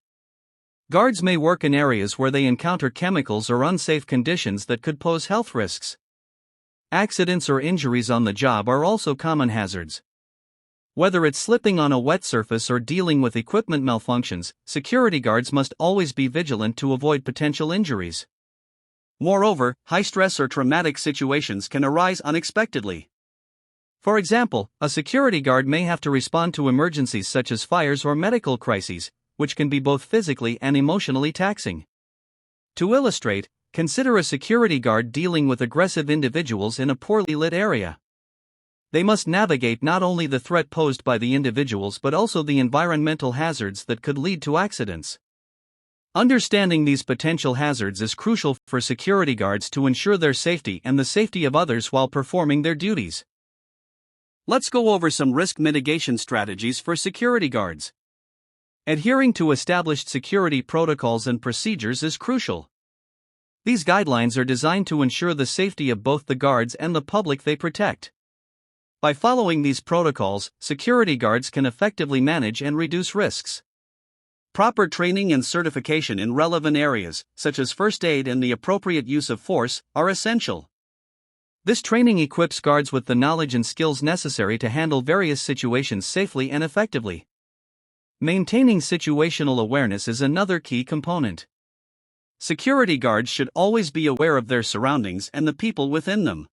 Guards may work in areas where they encounter chemicals or unsafe conditions that could pose health risks. Accidents or injuries on the job are also common hazards. Whether it's slipping on a wet surface or dealing with equipment malfunctions, security guards must always be vigilant to avoid potential injuries. Moreover, high-stress or traumatic situations can arise unexpectedly. For example, a security guard may have to respond to emergencies such as fires or medical crises, which can be both physically and emotionally taxing. To illustrate, consider a security guard dealing with aggressive individuals in a poorly lit area. They must navigate not only the threat posed by the individuals but also the environmental hazards that could lead to accidents. Understanding these potential hazards is crucial for security guards to ensure their safety and the safety of others while performing their duties. Let's go over some risk mitigation strategies for security guards. Adhering to established security protocols and procedures is crucial. These guidelines are designed to ensure the safety of both the guards and the public they protect. By following these protocols, security guards can effectively manage and reduce risks. Proper training and certification in relevant areas, such as first aid and the appropriate use of force, are essential. This training equips guards with the knowledge and skills necessary to handle various situations safely and effectively. Maintaining situational awareness is another key component. Security guards should always be aware of their surroundings and the people within them.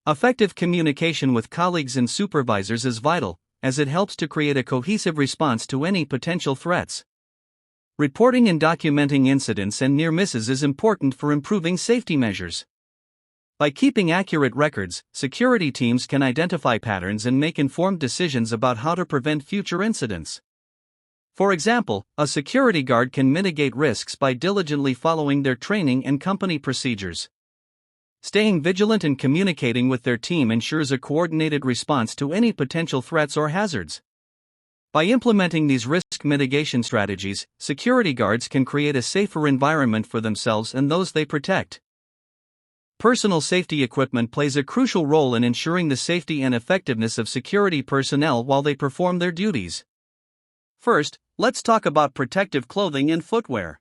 Effective communication with colleagues and supervisors is vital, as it helps to create a cohesive response to any potential threats. Reporting and documenting incidents and near misses is important for improving safety measures. By keeping accurate records, security teams can identify patterns and make informed decisions about how to prevent future incidents. For example, a security guard can mitigate risks by diligently following their training and company procedures. Staying vigilant and communicating with their team ensures a coordinated response to any potential threats or hazards. By implementing these risk mitigation strategies, security guards can create a safer environment for themselves and those they protect. Personal safety equipment plays a crucial role in ensuring the safety and effectiveness of security personnel while they perform their duties. First, let's talk about protective clothing and footwear.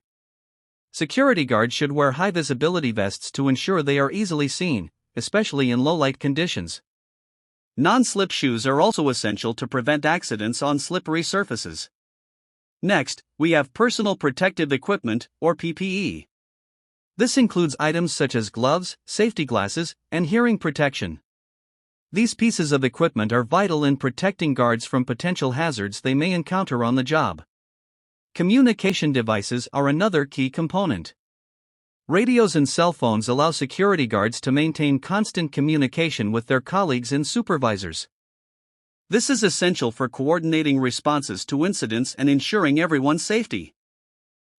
Security guards should wear high-visibility vests to ensure they are easily seen, especially in low-light conditions. Non-slip shoes are also essential to prevent accidents on slippery surfaces. Next, we have personal protective equipment, or PPE. This includes items such as gloves, safety glasses, and hearing protection. These pieces of equipment are vital in protecting guards from potential hazards they may encounter on the job. Communication devices are another key component. Radios and cell phones allow security guards to maintain constant communication with their colleagues and supervisors. This is essential for coordinating responses to incidents and ensuring everyone's safety.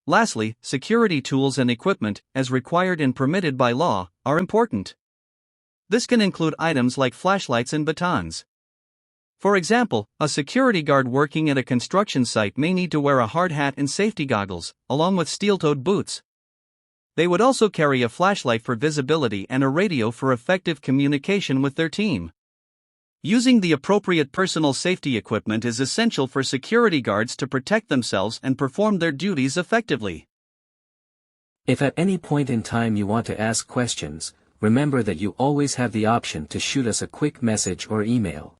Lastly, security tools and equipment, as required and permitted by law, are important. This can include items like flashlights and batons. For example, a security guard working at a construction site may need to wear a hard hat and safety goggles, along with steel-toed boots. They would also carry a flashlight for visibility and a radio for effective communication with their team. Using the appropriate personal safety equipment is essential for security guards to protect themselves and perform their duties effectively. If at any point in time you want to ask questions, remember that you always have the option to shoot us a quick message or email.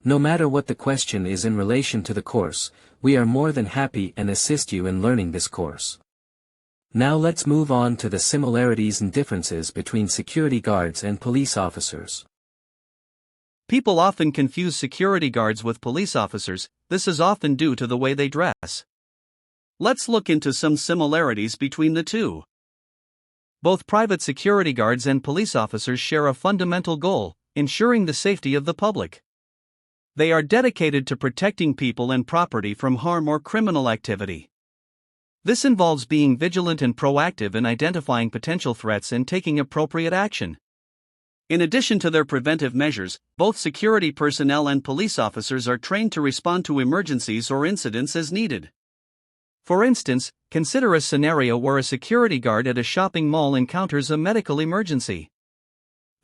No matter what the question is in relation to the course, we are more than happy and assist you in learning this course. Now let's move on to the similarities and differences between security guards and police officers. People often confuse security guards with police officers. This is often due to the way they dress. Let's look into some similarities between the two. Both private security guards and police officers share a fundamental goal: ensuring the safety of the public. They are dedicated to protecting people and property from harm or criminal activity. This involves being vigilant and proactive in identifying potential threats and taking appropriate action. In addition to their preventive measures, both security personnel and police officers are trained to respond to emergencies or incidents as needed. For instance, consider a scenario where a security guard at a shopping mall encounters a medical emergency.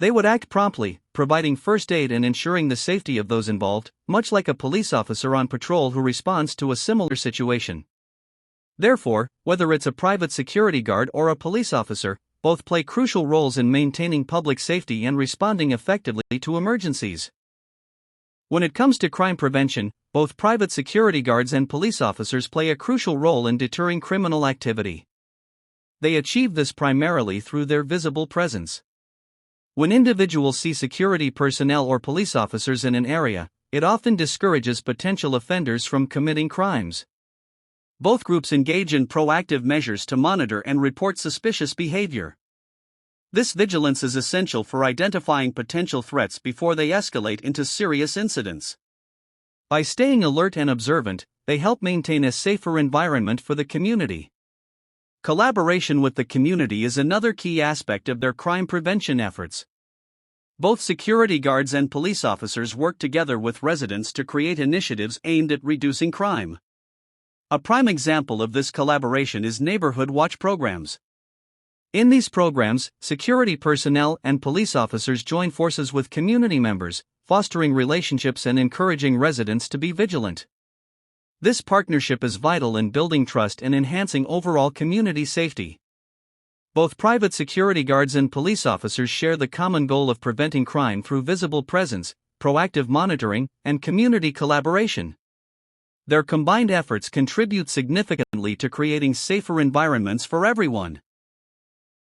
They would act promptly, providing first aid and ensuring the safety of those involved, much like a police officer on patrol who responds to a similar situation. Therefore, whether it's a private security guard or a police officer, both play crucial roles in maintaining public safety and responding effectively to emergencies. When it comes to crime prevention, both private security guards and police officers play a crucial role in deterring criminal activity. They achieve this primarily through their visible presence. When individuals see security personnel or police officers in an area, it often discourages potential offenders from committing crimes. Both groups engage in proactive measures to monitor and report suspicious behavior. This vigilance is essential for identifying potential threats before they escalate into serious incidents. By staying alert and observant, they help maintain a safer environment for the community. Collaboration with the community is another key aspect of their crime prevention efforts. Both security guards and police officers work together with residents to create initiatives aimed at reducing crime. A prime example of this collaboration is neighborhood watch programs. In these programs, security personnel and police officers join forces with community members, fostering relationships and encouraging residents to be vigilant. This partnership is vital in building trust and enhancing overall community safety. Both private security guards and police officers share the common goal of preventing crime through visible presence, proactive monitoring, and community collaboration. Their combined efforts contribute significantly to creating safer environments for everyone.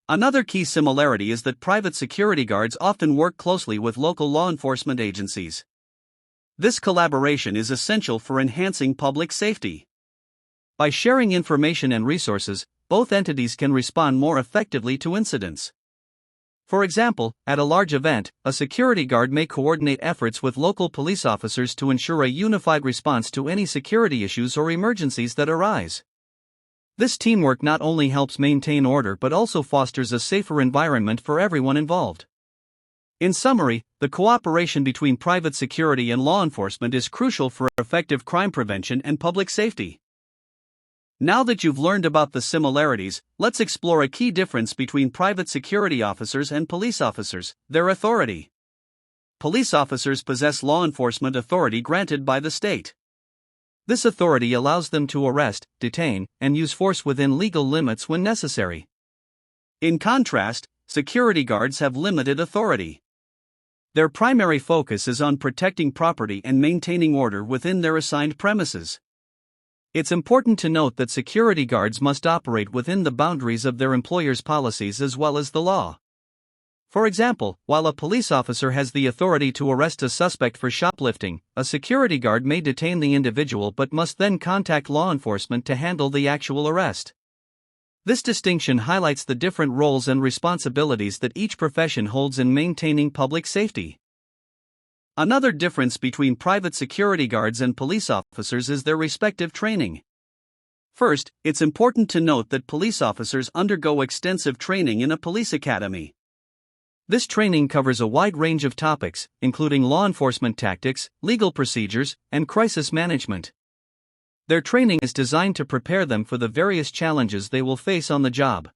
Another key similarity is that private security guards often work closely with local law enforcement agencies. This collaboration is essential for enhancing public safety. By sharing information and resources, both entities can respond more effectively to incidents. For example, at a large event, a security guard may coordinate efforts with local police officers to ensure a unified response to any security issues or emergencies that arise. This teamwork not only helps maintain order but also fosters a safer environment for everyone involved. In summary, the cooperation between private security and law enforcement is crucial for effective crime prevention and public safety. Now that you've learned about the similarities, let's explore a key difference between private security officers and police officers: their authority. Police officers possess law enforcement authority granted by the state. This authority allows them to arrest, detain, and use force within legal limits when necessary. In contrast, security guards have limited authority. Their primary focus is on protecting property and maintaining order within their assigned premises. It's important to note that security guards must operate within the boundaries of their employer's policies as well as the law. For example, while a police officer has the authority to arrest a suspect for shoplifting, a security guard may detain the individual but must then contact law enforcement to handle the actual arrest. This distinction highlights the different roles and responsibilities that each profession holds in maintaining public safety. Another difference between private security guards and police officers is their respective training. First, it's important to note that police officers undergo extensive training in a police academy. This training covers a wide range of topics, including law enforcement tactics, legal procedures, and crisis management. Their training is designed to prepare them for the various challenges they will face on the job.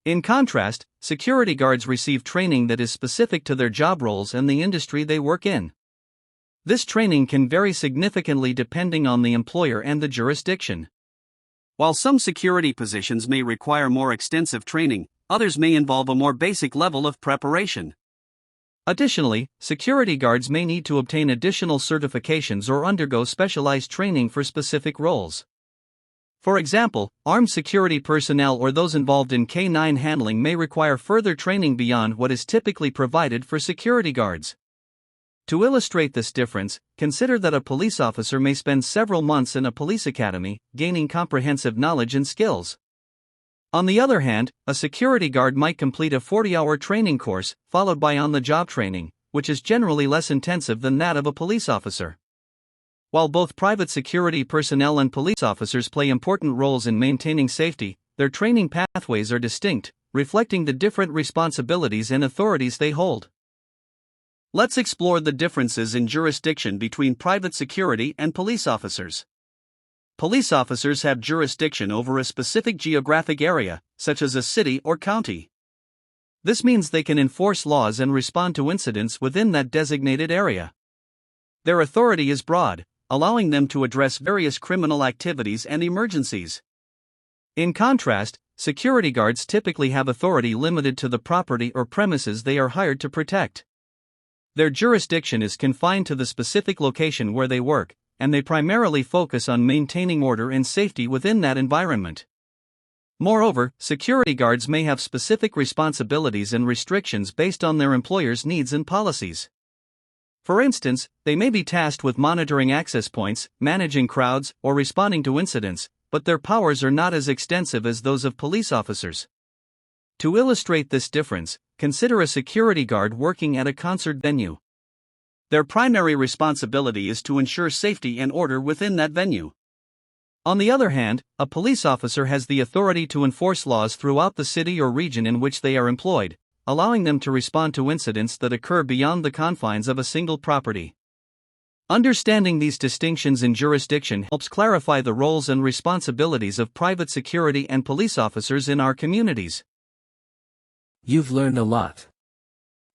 In contrast, security guards receive training that is specific to their job roles and the industry they work in. This training can vary significantly depending on the employer and the jurisdiction. While some security positions may require more extensive training, others may involve a more basic level of preparation. Additionally, security guards may need to obtain additional certifications or undergo specialized training for specific roles. For example, armed security personnel or those involved in K-9 handling may require further training beyond what is typically provided for security guards. To illustrate this difference, consider that a police officer may spend several months in a police academy, gaining comprehensive knowledge and skills. On the other hand, a security guard might complete a 40-hour training course, followed by on-the-job training, which is generally less intensive than that of a police officer. While both private security personnel and police officers play important roles in maintaining safety, their training pathways are distinct, reflecting the different responsibilities and authorities they hold. Let's explore the differences in jurisdiction between private security and police officers. Police officers have jurisdiction over a specific geographic area, such as a city or county. This means they can enforce laws and respond to incidents within that designated area. Their authority is broad, allowing them to address various criminal activities and emergencies. In contrast, security guards typically have authority limited to the property or premises they are hired to protect. Their jurisdiction is confined to the specific location where they work, and they primarily focus on maintaining order and safety within that environment. Moreover, security guards may have specific responsibilities and restrictions based on their employer's needs and policies. For instance, they may be tasked with monitoring access points, managing crowds, or responding to incidents, but their powers are not as extensive as those of police officers. To illustrate this difference, consider a security guard working at a concert venue. Their primary responsibility is to ensure safety and order within that venue. On the other hand, a police officer has the authority to enforce laws throughout the city or region in which they are employed, allowing them to respond to incidents that occur beyond the confines of a single property. Understanding these distinctions in jurisdiction helps clarify the roles and responsibilities of private security and police officers in our communities. You've learned a lot.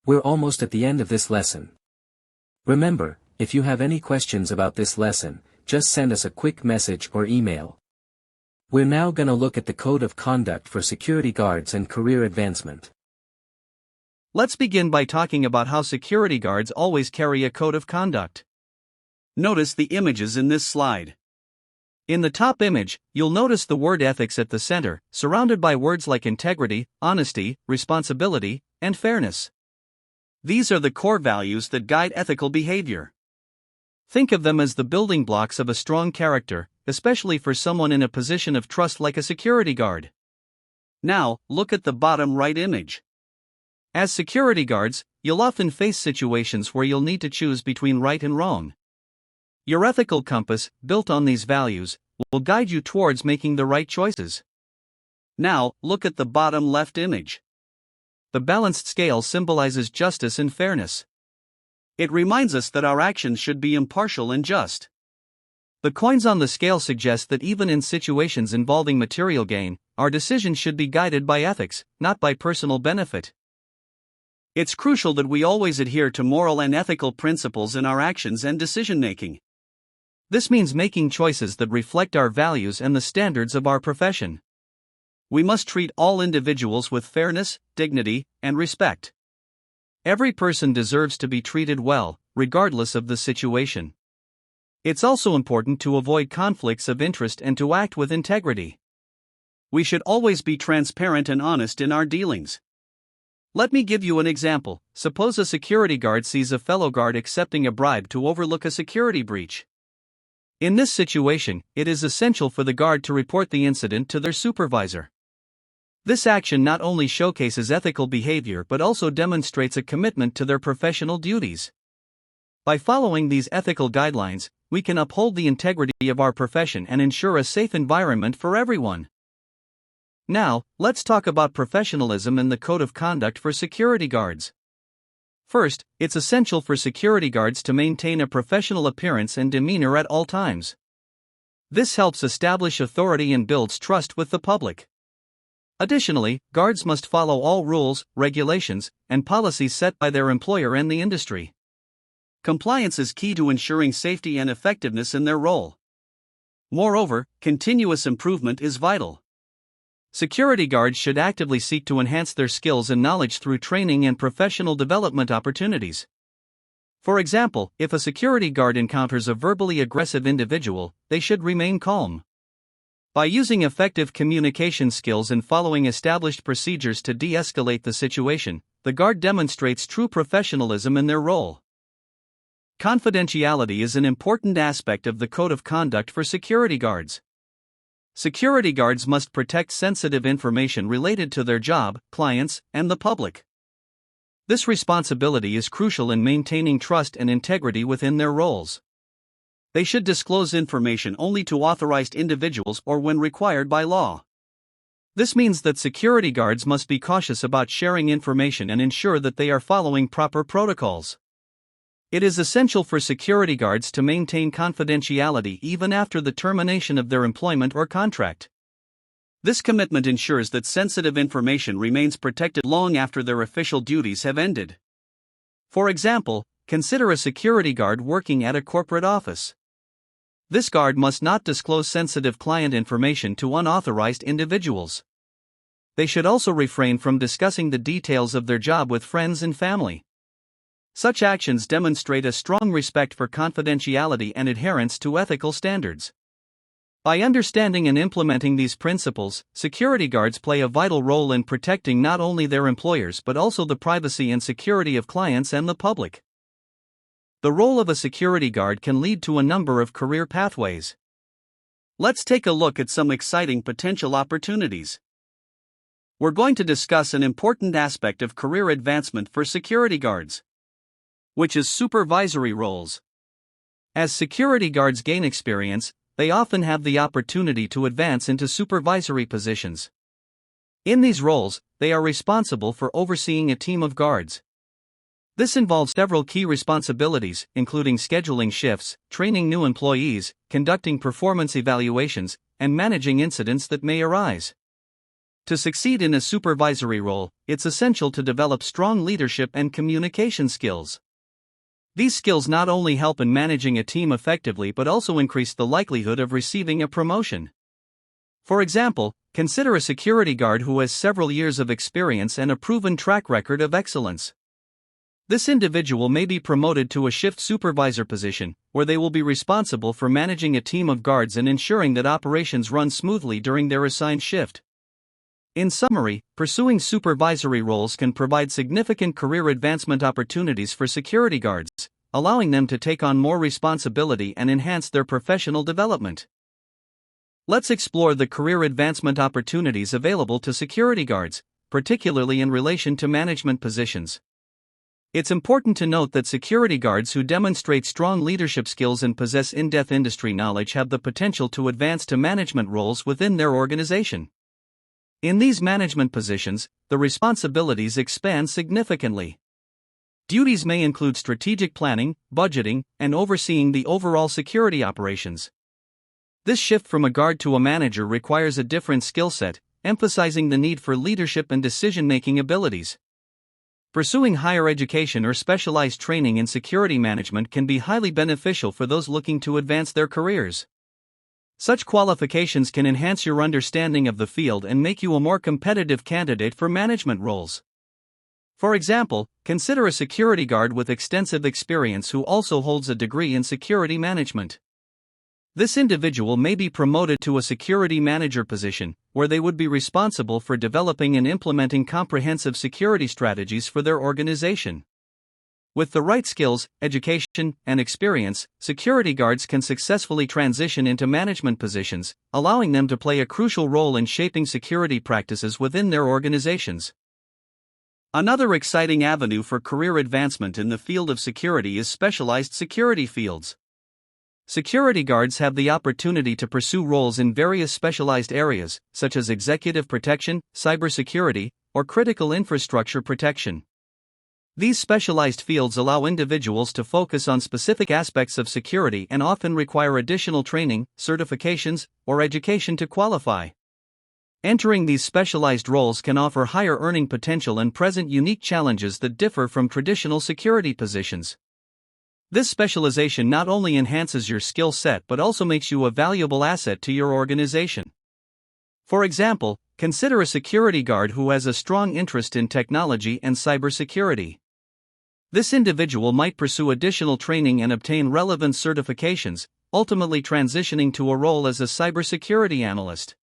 We're almost at the end of this lesson. Remember, if you have any questions about this lesson, just send us a quick message or email. We're now gonna look at the Code of Conduct for Security Guards and Career Advancement. Let's begin by talking about how security guards always carry a code of conduct. Notice the images in this slide. In the top image, you'll notice the word ethics at the center, surrounded by words like integrity, honesty, responsibility, and fairness. These are the core values that guide ethical behavior. Think of them as the building blocks of a strong character, especially for someone in a position of trust like a security guard. Now, look at the bottom right image. As security guards, you'll often face situations where you'll need to choose between right and wrong. Your ethical compass, built on these values, will guide you towards making the right choices. Now, look at the bottom left image. The balanced scale symbolizes justice and fairness. It reminds us that our actions should be impartial and just. The coins on the scale suggest that even in situations involving material gain, our decisions should be guided by ethics, not by personal benefit. It's crucial that we always adhere to moral and ethical principles in our actions and decision-making. This means making choices that reflect our values and the standards of our profession. We must treat all individuals with fairness, dignity, and respect. Every person deserves to be treated well, regardless of the situation. It's also important to avoid conflicts of interest and to act with integrity. We should always be transparent and honest in our dealings. Let me give you an example. Suppose a security guard sees a fellow guard accepting a bribe to overlook a security breach. In this situation, it is essential for the guard to report the incident to their supervisor. This action not only showcases ethical behavior but also demonstrates a commitment to their professional duties. By following these ethical guidelines, we can uphold the integrity of our profession and ensure a safe environment for everyone. Now, let's talk about professionalism and the Code of Conduct for Security Guards. First, it's essential for security guards to maintain a professional appearance and demeanor at all times. This helps establish authority and builds trust with the public. Additionally, guards must follow all rules, regulations, and policies set by their employer and the industry. Compliance is key to ensuring safety and effectiveness in their role. Moreover, continuous improvement is vital. Security guards should actively seek to enhance their skills and knowledge through training and professional development opportunities. For example, if a security guard encounters a verbally aggressive individual, they should remain calm. By using effective communication skills and following established procedures to de-escalate the situation, the guard demonstrates true professionalism in their role. Confidentiality is an important aspect of the Code of Conduct for Security Guards. Security guards must protect sensitive information related to their job, clients, and the public. This responsibility is crucial in maintaining trust and integrity within their roles. They should disclose information only to authorized individuals or when required by law. This means that security guards must be cautious about sharing information and ensure that they are following proper protocols. It is essential for security guards to maintain confidentiality even after the termination of their employment or contract. This commitment ensures that sensitive information remains protected long after their official duties have ended. For example, consider a security guard working at a corporate office. This guard must not disclose sensitive client information to unauthorized individuals. They should also refrain from discussing the details of their job with friends and family. Such actions demonstrate a strong respect for confidentiality and adherence to ethical standards. By understanding and implementing these principles, security guards play a vital role in protecting not only their employers but also the privacy and security of clients and the public. The role of a security guard can lead to a number of career pathways. Let's take a look at some exciting potential opportunities. We're going to discuss an important aspect of career advancement for security guards, which is supervisory roles. As security guards gain experience, they often have the opportunity to advance into supervisory positions. In these roles, they are responsible for overseeing a team of guards. This involves several key responsibilities, including scheduling shifts, training new employees, conducting performance evaluations, and managing incidents that may arise. To succeed in a supervisory role, it's essential to develop strong leadership and communication skills. These skills not only help in managing a team effectively but also increase the likelihood of receiving a promotion. For example, consider a security guard who has several years of experience and a proven track record of excellence. This individual may be promoted to a shift supervisor position, where they will be responsible for managing a team of guards and ensuring that operations run smoothly during their assigned shift. In summary, pursuing supervisory roles can provide significant career advancement opportunities for security guards, allowing them to take on more responsibility and enhance their professional development. Let's explore the career advancement opportunities available to security guards, particularly in relation to management positions. It's important to note that security guards who demonstrate strong leadership skills and possess in-depth industry knowledge have the potential to advance to management roles within their organization. In these management positions, the responsibilities expand significantly. Duties may include strategic planning, budgeting, and overseeing the overall security operations. This shift from a guard to a manager requires a different skill set, emphasizing the need for leadership and decision-making abilities. Pursuing higher education or specialized training in security management can be highly beneficial for those looking to advance their careers. Such qualifications can enhance your understanding of the field and make you a more competitive candidate for management roles. For example, consider a security guard with extensive experience who also holds a degree in security management. This individual may be promoted to a security manager position, where they would be responsible for developing and implementing comprehensive security strategies for their organization. With the right skills, education, and experience, security guards can successfully transition into management positions, allowing them to play a crucial role in shaping security practices within their organizations. Another exciting avenue for career advancement in the field of security is specialized security fields. Security guards have the opportunity to pursue roles in various specialized areas, such as executive protection, cybersecurity, or critical infrastructure protection. These specialized fields allow individuals to focus on specific aspects of security and often require additional training, certifications, or education to qualify. Entering these specialized roles can offer higher earning potential and present unique challenges that differ from traditional security positions. This specialization not only enhances your skill set but also makes you a valuable asset to your organization. For example, consider a security guard who has a strong interest in technology and cybersecurity. This individual might pursue additional training and obtain relevant certifications, ultimately transitioning to a role as a cybersecurity analyst.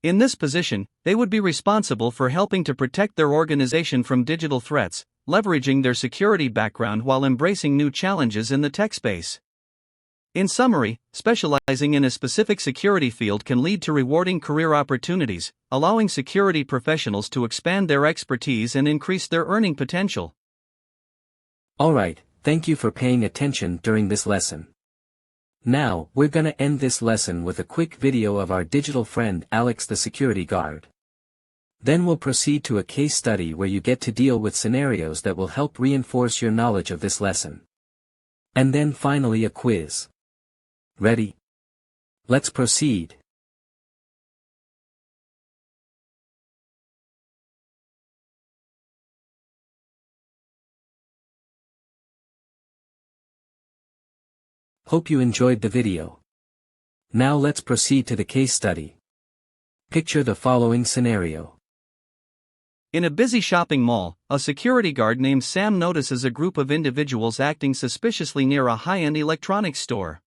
In this position, they would be responsible for helping to protect their organization from digital threats, leveraging their security background while embracing new challenges in the tech space. In summary, specializing in a specific security field can lead to rewarding career opportunities, allowing security professionals to expand their expertise and increase their earning potential. Alright, thank you for paying attention during this lesson. Now, we're gonna end this lesson with a quick video of our digital friend Alex the security guard. Then we'll proceed to a case study where you get to deal with scenarios that will help reinforce your knowledge of this lesson. And then finally a quiz. Ready? Let's proceed. Hope you enjoyed the video. Now let's proceed to the case study. Picture the following scenario. In a busy shopping mall, a security guard named Sam notices a group of individuals acting suspiciously near a high-end electronics store.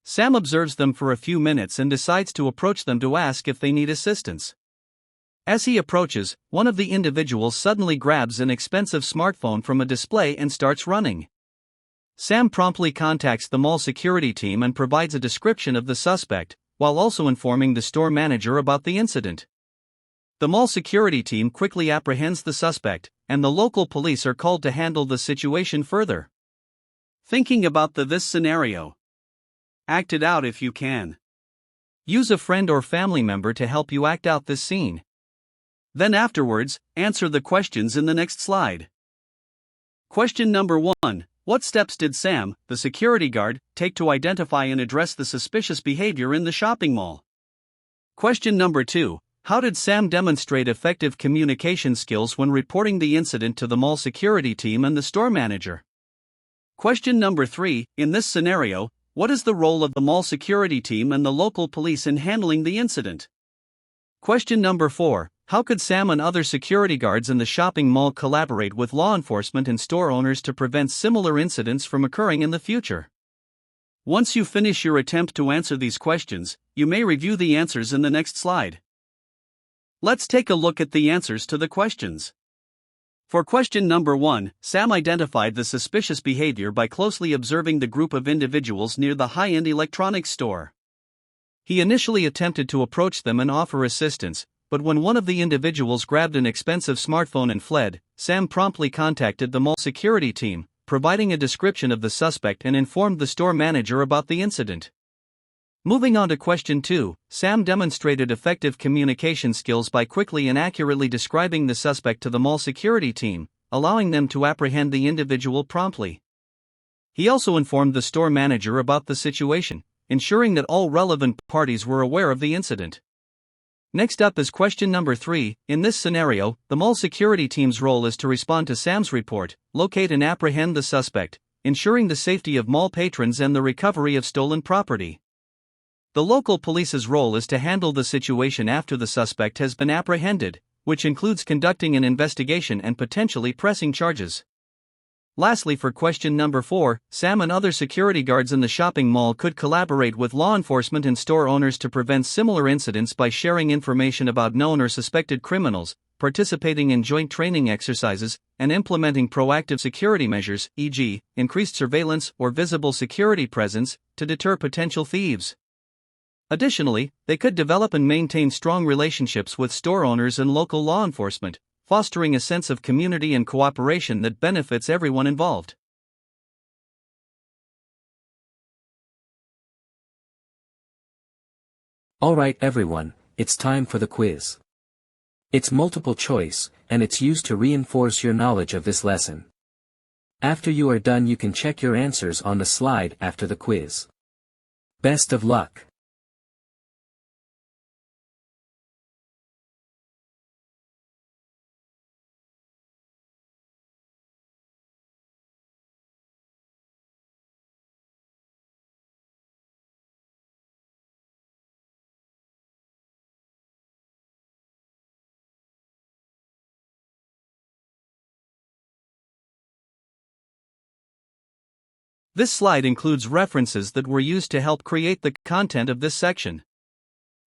Sam observes them for a few minutes and decides to approach them to ask if they need assistance. As he approaches, one of the individuals suddenly grabs an expensive smartphone from a display and starts running. Sam promptly contacts the mall security team and provides a description of the suspect, while also informing the store manager about the incident. The mall security team quickly apprehends the suspect, and the local police are called to handle the situation further. Thinking about this scenario. Act it out if you can. Use a friend or family member to help you act out this scene. Then afterwards, answer the questions in the next slide. Question number 1. What steps did Sam, the security guard, take to identify and address the suspicious behavior in the shopping mall? Question number 2. How did Sam demonstrate effective communication skills when reporting the incident to the mall security team and the store manager? Question number 3. In this scenario, what is the role of the mall security team and the local police in handling the incident? Question number 4. How could Sam and other security guards in the shopping mall collaborate with law enforcement and store owners to prevent similar incidents from occurring in the future? Once you finish your attempt to answer these questions, you may review the answers in the next slide. Let's take a look at the answers to the questions. For question number 1, Sam identified the suspicious behavior by closely observing the group of individuals near the high-end electronics store. He initially attempted to approach them and offer assistance, but when one of the individuals grabbed an expensive smartphone and fled, Sam promptly contacted the mall security team, providing a description of the suspect and informed the store manager about the incident. Moving on to question 2, Sam demonstrated effective communication skills by quickly and accurately describing the suspect to the mall security team, allowing them to apprehend the individual promptly. He also informed the store manager about the situation, ensuring that all relevant parties were aware of the incident. Next up is question number 3. In this scenario, the mall security team's role is to respond to Sam's report, locate and apprehend the suspect, ensuring the safety of mall patrons and the recovery of stolen property. The local police's role is to handle the situation after the suspect has been apprehended, which includes conducting an investigation and potentially pressing charges. Lastly, for question number 4, Sam and other security guards in the shopping mall could collaborate with law enforcement and store owners to prevent similar incidents by sharing information about known or suspected criminals, participating in joint training exercises, and implementing proactive security measures, e.g., increased surveillance or visible security presence, to deter potential thieves. Additionally, they could develop and maintain strong relationships with store owners and local law enforcement, fostering a sense of community and cooperation that benefits everyone involved. Alright everyone, it's time for the quiz. It's multiple choice, and it's used to reinforce your knowledge of this lesson. After you are done, you can check your answers on the slide after the quiz. Best of luck! This slide includes references that were used to help create the content of this section.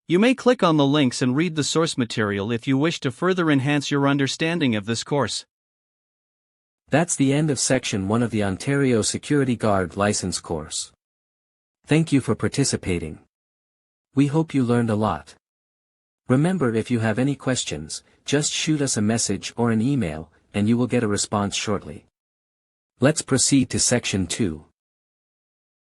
You may click on the links and read the source material if you wish to further enhance your understanding of this course. That's the end of Section 1 of the Ontario Security Guard License course. Thank you for participating. We hope you learned a lot. Remember, if you have any questions, just shoot us a message or an email, and you will get a response shortly. Let's proceed to section 2.